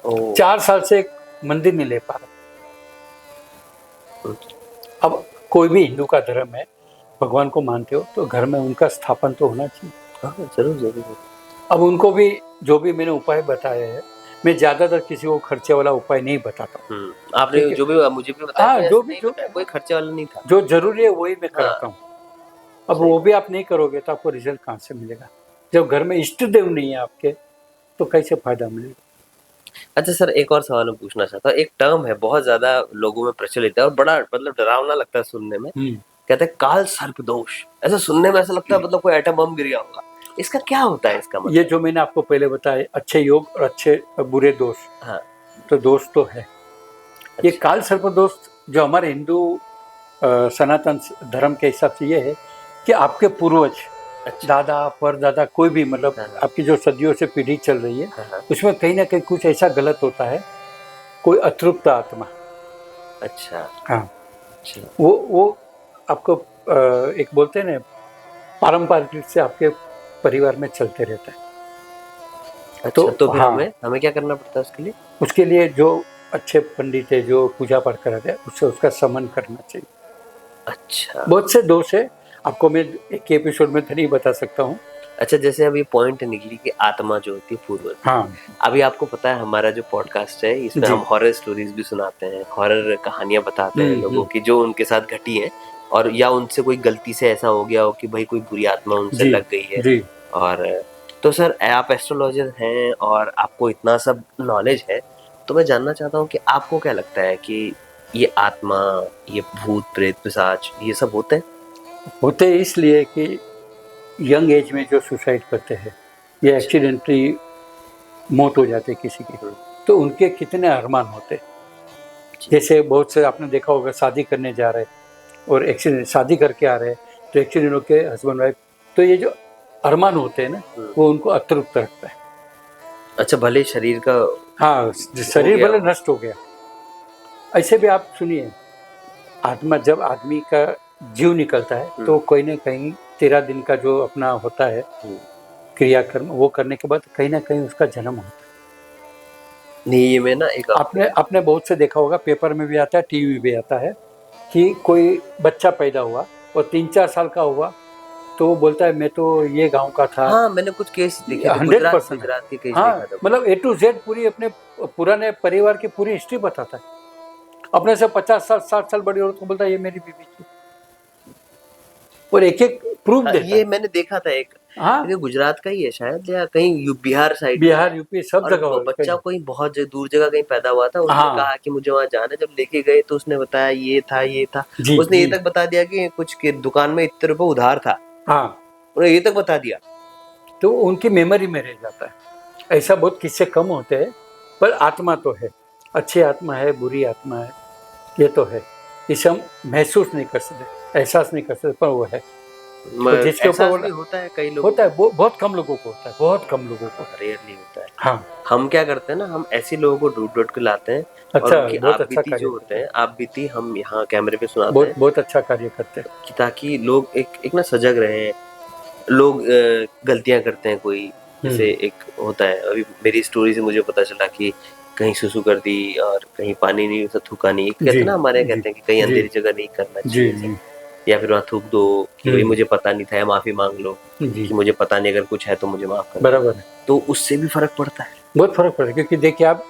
Speaker 1: ओ।
Speaker 2: 4 साल से एक मंदिर नहीं ले पा रहा। अब कोई भी हिंदू का धर्म है, भगवान को मानते हो तो घर में उनका स्थापन तो होना चाहिए।
Speaker 1: हाँ जरूर जरूर।
Speaker 2: अब उनको भी जो भी मैंने उपाय बताए हैं, मैं ज़्यादातर किसी को खर्चे वाला उपाय नहीं बताता हूँ।
Speaker 1: आपने
Speaker 2: ठीक है।
Speaker 1: जो भी मुझे भी बताया
Speaker 2: हाँ,
Speaker 1: तो
Speaker 2: जो
Speaker 1: ऐसे
Speaker 2: भी
Speaker 1: नहीं
Speaker 2: जो
Speaker 1: बताया, कोई खर्चे वाला नहीं था।
Speaker 2: जो जरूरी है वही मैं
Speaker 1: हाँ।
Speaker 2: कराता हूँ। अब
Speaker 1: सही
Speaker 2: वो भी आप नहीं करोगे तो आपको रिजल्ट कहाँ से मिलेगा? जब घर में इष्ट देव नहीं है आपके तो कैसे फायदा मिलेगा?
Speaker 1: अच्छा सर, एक और सवाल मैं पूछना चाहता हूँ। एक टर्म है बहुत ज्यादा लोगों में प्रचलित है और बड़ा मतलब डरावना लगता है सुनने में। कहते हैं काल सर्प दोष। ऐसा सुनने में ऐसा लगता है मतलब कोई एटम बम गिर गया होगा। इसका क्या होता है इसका
Speaker 2: ये
Speaker 1: मतलब?
Speaker 2: जो मैंने आपको पहले बताया, अच्छे योग और अच्छे बुरे दोष,
Speaker 1: हाँ।
Speaker 2: तो दोष तो है। ये
Speaker 1: अच्छा।
Speaker 2: काल सर्प दोष जो हमारे हिंदू सनातन धर्म के हिसाब से ये है कि आपके पूर्वज,
Speaker 1: अच्छा।
Speaker 2: दादा परदादा, कोई भी मतलब
Speaker 1: हाँ, हाँ।
Speaker 2: आपकी जो सदियों से पीढ़ी चल रही है,
Speaker 1: हाँ, हाँ।
Speaker 2: उसमें कहीं ना कहीं कुछ ऐसा गलत होता है, कोई अतृप्त आत्मा।
Speaker 1: अच्छा।
Speaker 2: हाँ,
Speaker 1: अच्छा।
Speaker 2: वो आपको एक बोलते हैं ना, पारंपरिक रूप से आपके परिवार में चलते रहता है।
Speaker 1: अच्छा, तो फिर
Speaker 2: हाँ,
Speaker 1: हमें क्या करना पड़ता है उसके लिए?
Speaker 2: उसके लिए जो अच्छे पंडित है जो पूजा पाठ कराते हैं, उससे उसका समन करना चाहिए।
Speaker 1: अच्छा।
Speaker 2: बहुत से दोष है, आपको मैं एक एपिसोड में तो नहीं बता सकता हूँ।
Speaker 1: अच्छा, जैसे अभी पॉइंट निकली कि आत्मा जो होती है पूर्वज।
Speaker 2: हाँ
Speaker 1: अभी आपको पता है हमारा जो पॉडकास्ट है इसमें
Speaker 2: जी।
Speaker 1: हम हॉरर स्टोरीज भी सुनाते हैं, हॉरर कहानियां बताते हैं लोगों की जो उनके साथ घटी है, और या उनसे कोई गलती से ऐसा हो गया हो कि भाई कोई बुरी आत्मा उनसे
Speaker 2: जी
Speaker 1: लग गई है।
Speaker 2: जी।
Speaker 1: और तो सर, आप एस्ट्रोलॉजर हैं और आपको इतना सब नॉलेज है, तो मैं जानना चाहता हूँ कि आपको क्या लगता है कि ये आत्मा, ये भूत प्रेत पिशाच, ये सब होते हैं?
Speaker 2: होते इसलिए कि यंग एज में जो सुसाइड करते हैं या एक्सीडेंटली मौत हो जाती है किसी की, तो उनके कितने अरमान होते हैं। जैसे बहुत से आपने देखा होगा, शादी करने जा रहे हैं और एक्सीडेंट, शादी करके आ रहे हैं तो एक्सीडेंट होके हस्बैंड वाइफ, तो ये जो अरमान होते हैं ना, वो उनको अतृप्त रखता है।
Speaker 1: अच्छा, भले शरीर का
Speaker 2: हाँ, शरीर
Speaker 1: गया
Speaker 2: भले
Speaker 1: हो।
Speaker 2: नष्ट हो गया। ऐसे भी आप सुनिए, आत्मा जब आदमी का जीव निकलता है तो कहीं ना कहीं 13 दिन का जो अपना होता है क्रियाकर्म, वो करने के बाद कहीं ना कहीं उसका जन्म होता है।
Speaker 1: नहीं, ये मैं ना एक
Speaker 2: आपने बहुत से देखा होगा, पेपर में भी आता है, टीवी में भी आता है कि कोई बच्चा पैदा हुआ और 3-4 साल का हुआ तो वो बोलता है मैं तो ये गांव का था।
Speaker 1: हाँ, मैंने कुछ केस देखे थे,
Speaker 2: 100%
Speaker 1: गुजरात के केस
Speaker 2: हाँ,
Speaker 1: देखा था।
Speaker 2: मतलब A to Z पूरी अपने पुराने परिवार की पूरी हिस्ट्री बताता है। अपने से 50 साल 60 साल बड़ी औरत को बोलता है ये मेरी बीवी थी, और एक एक प्रूफ
Speaker 1: हाँ,
Speaker 2: देता
Speaker 1: ये
Speaker 2: है।
Speaker 1: मैंने देखा था एक।
Speaker 2: हाँ,
Speaker 1: ये गुजरात का ही है शायद, या कहीं बिहार साइड में।
Speaker 2: बिहार यूपी सब
Speaker 1: और
Speaker 2: जगह
Speaker 1: बच्चा कोई बहुत दूर जगह कहीं पैदा हुआ था, उसने
Speaker 2: हाँ
Speaker 1: कहा कि मुझे वहां जाना है। जब लेके गए तो उसने बताया ये था ये था।
Speaker 2: जी
Speaker 1: उसने ये
Speaker 2: जी।
Speaker 1: तक बता दिया कि कुछ के दुकान में इतने रुपए उधार था,
Speaker 2: हाँ,
Speaker 1: उन्हें ये तक बता दिया।
Speaker 2: तो उनकी मेमोरी में रह जाता है। ऐसा बहुत किस्से कम होते हैं, पर आत्मा तो है, अच्छी आत्मा है बुरी आत्मा है, ये तो है। इसे हम महसूस नहीं कर सकते, एहसास नहीं कर सकते, पर वो है। तो जिसके ऊपर
Speaker 1: एहसास भी होता है कई लोगों
Speaker 2: होता है, बहुत कम लोगों को होता है, बहुत कम लोगों को।
Speaker 1: रेयरली होता है।
Speaker 2: हाँ,
Speaker 1: हम क्या करते हैं ना, हम ऐसे लोगों को ढूंढ ढूंढ के लाते हैं और
Speaker 2: अच्छा,
Speaker 1: उनकी
Speaker 2: बहुत
Speaker 1: आप
Speaker 2: अच्छा
Speaker 1: बीती
Speaker 2: कार्य
Speaker 1: जो होते
Speaker 2: करते
Speaker 1: हैं,
Speaker 2: हैं,
Speaker 1: आप बीती हम यहाँ कैमरे पे सुनाते
Speaker 2: बहुत
Speaker 1: हैं
Speaker 2: बहुत अच्छा कार्य करते हैं।
Speaker 1: कि ताकि लोग एक ना सजग रहे। लोग गलतियां करते हैं कोई, जैसे एक होता है, अभी मेरी स्टोरी से मुझे पता चला कि कहीं सुसु कर दी और कहीं पानी नहीं, उसे थूका नहीं। कहते
Speaker 2: जी
Speaker 1: हैं ना, हमारे
Speaker 2: जी
Speaker 1: कहते हैं कि कहीं
Speaker 2: जी
Speaker 1: अंधेरी जगह नहीं करना
Speaker 2: जी
Speaker 1: चाहिए ऐसे।
Speaker 2: जी
Speaker 1: या फिर वहाँ थूक दो कि भाई मुझे पता नहीं था, या माफी मांग लो
Speaker 2: जी,
Speaker 1: कि मुझे पता नहीं, अगर कुछ है तो मुझे माफ कर दो।
Speaker 2: बराबर है।
Speaker 1: तो उससे भी फर्क पड़ता है।
Speaker 2: बहुत फर्क पड़ेगा, क्योंकि देखिए आप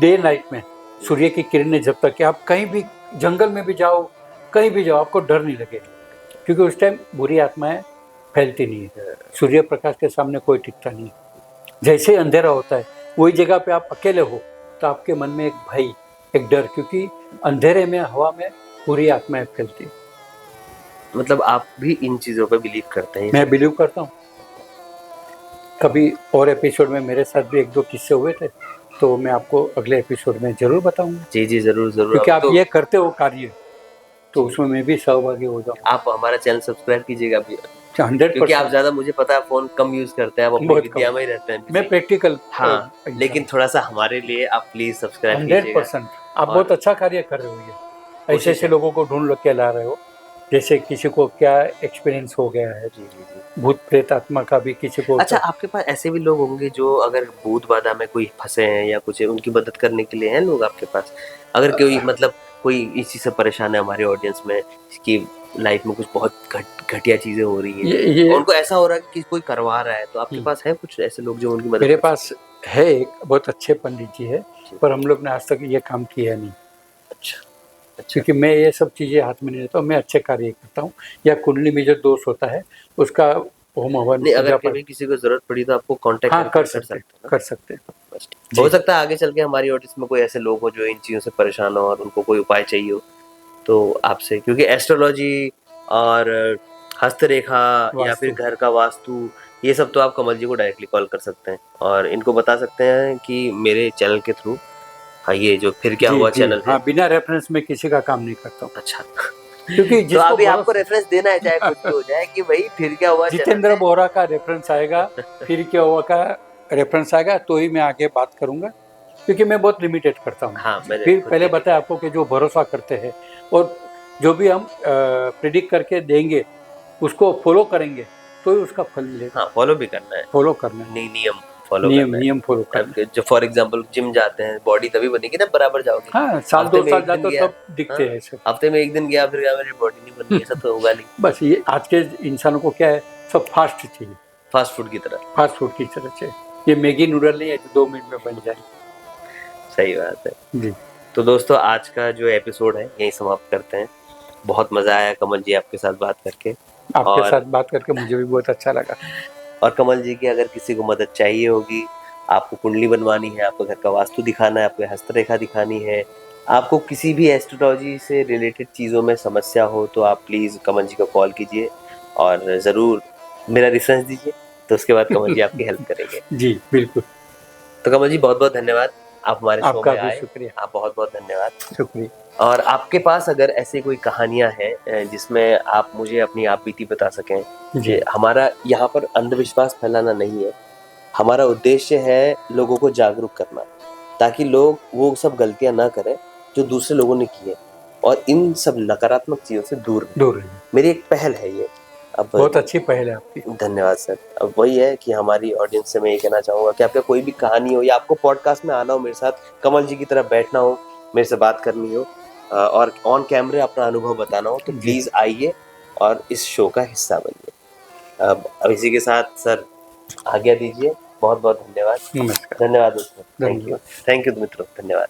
Speaker 2: डे नाइट में सूर्य की किरणें जब तक कि आप कहीं भी जंगल में भी जाओ, कहीं भी जाओ, आपको डर नहीं लगेगा, क्योंकि उस टाइम बुरी आत्माएं फैलती नहीं है। सूर्य प्रकाश के सामने कोई टिकता नहीं है। जैसे ही अंधेरा होता है, वही जगह पे आप अकेले हो तो आपके मन में एक भय, एक डर, क्योंकि अंधेरे में हवा में बुरी आत्माएं फैलती।
Speaker 1: मतलब आप भी इन चीजों पे बिलीव करते हैं?
Speaker 2: मैं बिलीव करता हूँ। कभी और एपिसोड में मेरे साथ भी 1-2 किस्से हुए थे, तो मैं आपको अगले एपिसोड में जरूर बताऊंगा,
Speaker 1: जी जी, जरूर जरूर।
Speaker 2: क्योंकि आप
Speaker 1: तो
Speaker 2: ये करते हो कार्य, तो उसमें मैं भी सहभागी हो जाऊँ।
Speaker 1: आप हमारा चैनल सब्सक्राइब कीजिएगा भी,
Speaker 2: 100%।
Speaker 1: क्योंकि आप ज्यादा, मुझे पता है, फोन कम यूज करते हैं, आप अपनी
Speaker 2: बहुत
Speaker 1: विद्या
Speaker 2: कम,
Speaker 1: में ही रहते हैं
Speaker 2: मैं
Speaker 1: busy।
Speaker 2: प्रैक्टिकल।
Speaker 1: हाँ, लेकिन थोड़ा सा हमारे लिए आप प्लीज सब्सक्राइब कीजिएगा।
Speaker 2: 100% आप
Speaker 1: और
Speaker 2: बहुत अच्छा कार्य कर रहे हो। ये ऐसे
Speaker 1: कोशिश
Speaker 2: ऐसे
Speaker 1: है।
Speaker 2: लोगों को ढूंढ के ला रहे हो, जैसे किसी को क्या एक्सपीरियंस हो गया है,
Speaker 1: जी जी जी।
Speaker 2: भूत प्रेत आत्मा का भी किसी को
Speaker 1: अच्छा, आपके पास ऐसे भी लोग होंगे जो अगर भूत बाधा में कोई फंसे हैं या कुछ है, उनकी मदद करने के लिए हैं लोग आपके पास? अगर कोई मतलब कोई इसी से परेशान है हमारे ऑडियंस में कि लाइफ में कुछ बहुत घटिया चीजें हो रही है,
Speaker 2: ये
Speaker 1: और उनको ऐसा हो रहा है कि कोई करवा रहा है, तो आपके पास है कुछ ऐसे लोग जो उनकी मदद
Speaker 2: मेरे
Speaker 1: कर
Speaker 2: पास है, एक बहुत अच्छे पंडित जी है, पर हम लोग ने आज तक ये काम किया नहीं,
Speaker 1: अच्छा अच्छा
Speaker 2: क्योंकि मैं ये सब चीज़ें हाथ में नहीं लेता हूँ। मैं अच्छे कार्य करता हूँ, या कुंडली में जो दोष होता है उसका होम हवन
Speaker 1: नहीं, अगर
Speaker 2: पूजा पाठ
Speaker 1: कभी किसी को जरूरत पड़ी तो आपको कांटेक्ट
Speaker 2: हाँ
Speaker 1: कर
Speaker 2: कर सकते
Speaker 1: सकते हैं ना?
Speaker 2: कर सकते हैं।
Speaker 1: बस ठीक।
Speaker 2: जी।
Speaker 1: हो सकता है आगे चल के हमारी ऑडियंस में कोई ऐसे लोग हो जो इन चीज़ों से परेशान हो और उनको कोई उपाय चाहिए हो, तो आपसे, क्योंकि एस्ट्रोलॉजी और हस्तरेखा या फिर
Speaker 2: वास्तु
Speaker 1: घर का वास्तु, ये सब तो आप कमल जी को डायरेक्टली कॉल कर सकते हैं और इनको बता सकते हैं कि मेरे चैनल के थ्रू, हाँ ये जो फिर क्या
Speaker 2: जी
Speaker 1: हुआ
Speaker 2: जी
Speaker 1: चैनल है।
Speaker 2: हाँ, बिना रेफरेंस में किसी का काम नहीं करता हूँ,
Speaker 1: अच्छा
Speaker 2: क्योंकि
Speaker 1: तो
Speaker 2: जिसको
Speaker 1: अभी आपको
Speaker 2: भरोसा
Speaker 1: रेफरेंस देना है, चाहे कुछ भी हो जाए, कि भाई फिर क्या हुआ चैनल
Speaker 2: जितेंद्र
Speaker 1: है।
Speaker 2: बोहरा का रेफरेंस आएगा, फिर क्या हुआ का रेफरेंस आएगा तो ही मैं आगे बात करूंगा, क्योंकि मैं बहुत लिमिटेड करता हूँ।
Speaker 1: हाँ, मैंने
Speaker 2: फिर
Speaker 1: खुद
Speaker 2: पहले
Speaker 1: भी
Speaker 2: बताया आपको कि जो भरोसा करते हैं और जो भी हम प्रिडिक्ट करके देंगे उसको फॉलो करेंगे तो ही उसका फल मिलेगा।
Speaker 1: हाँ, फॉलो भी करना है,
Speaker 2: फॉलो करना है,
Speaker 1: नियम फॉलो
Speaker 2: नियम
Speaker 1: करना है।
Speaker 2: नियम फॉलो करना
Speaker 1: अब
Speaker 2: है।
Speaker 1: जो फॉर एग्जांपल जिम जाते हैं, बॉडी तभी बनेगी ना बराबर जाओगे।
Speaker 2: हाँ, साल
Speaker 1: हफ्ते
Speaker 2: 2
Speaker 1: में
Speaker 2: साल
Speaker 1: एक दिन
Speaker 2: जाते हो
Speaker 1: गया,
Speaker 2: तब दिखते
Speaker 1: हाँ,
Speaker 2: हैं सब।
Speaker 1: हफ्ते में एक दिन गया फिर क्या मेरी बॉडी नहीं बन रही, ऐसा तो होगा नहीं।
Speaker 2: बस ये आज के इंसानों को क्या है, सब फास्ट चाहिए,
Speaker 1: फास्ट फूड की तरह।
Speaker 2: फास्ट फूड की तरह से। ये मैगी नूडल नहीं है जो 2 मिनट में बन जाए।
Speaker 1: सही बात है।
Speaker 2: जी,
Speaker 1: तो दोस्तों, आज का जो एपिसोड है यहीं समाप्त करते हैं। बहुत मजा आया कमल जी आपके साथ बात करके,
Speaker 2: आपके
Speaker 1: और
Speaker 2: साथ बात करके मुझे भी बहुत अच्छा लगा।
Speaker 1: कमल जी की अगर किसी को मदद चाहिए होगी, आपको कुंडली बनवानी है, आपको घर का वास्तु दिखाना है, आपको हस्तरेखा दिखानी है, आपको किसी भी एस्ट्रोलॉजी से रिलेटेड चीज़ों में समस्या हो, तो आप प्लीज़ कमल जी को कॉल कीजिए और ज़रूर मेरा रेफरेंस दीजिए, तो उसके बाद कमल जी आपकी हेल्प करेंगे।
Speaker 2: जी, बिल्कुल।
Speaker 1: तो कमल जी, बहुत बहुत धन्यवाद, आप हमारे शो
Speaker 2: आपका
Speaker 1: में
Speaker 2: भी
Speaker 1: आए।
Speaker 2: शुक्रिया।
Speaker 1: आप बहुत बहुत धन्यवाद।
Speaker 2: शुक्रिया।
Speaker 1: और आपके पास अगर ऐसी कोई कहानियां हैं जिसमें आप मुझे अपनी आप बीती बता सकें,
Speaker 2: जी।
Speaker 1: कि हमारा यहाँ पर अंधविश्वास फैलाना नहीं है, हमारा उद्देश्य है लोगों को जागरूक करना, ताकि लोग वो सब गलतियां ना करें जो दूसरे लोगों ने की है, और इन सब नकारात्मक चीज़ों से दूर रहें।
Speaker 2: दूर रहिए।
Speaker 1: मेरी एक पहल है ये। अब
Speaker 2: बहुत अच्छी पहल है आपकी।
Speaker 1: धन्यवाद सर। अब वही है कि हमारी ऑडियंस से मैं ये कहना चाहूँगा कि आपका कोई भी कहानी हो, या आपको पॉडकास्ट में आना हो, मेरे साथ कमल जी की तरह बैठना हो, मेरे से बात करनी हो, और ऑन कैमरे अपना अनुभव बताना हो, तो
Speaker 2: जी।
Speaker 1: प्लीज़ आइए और इस शो का हिस्सा बनिए। अब इसी के साथ सर आज्ञा दीजिए। बहुत बहुत धन्यवाद।
Speaker 2: नमस्कार।
Speaker 1: धन्यवाद दोस्तों। Thank you.
Speaker 2: धन्यवाद।
Speaker 1: थैंक यू मित्रों, धन्यवाद।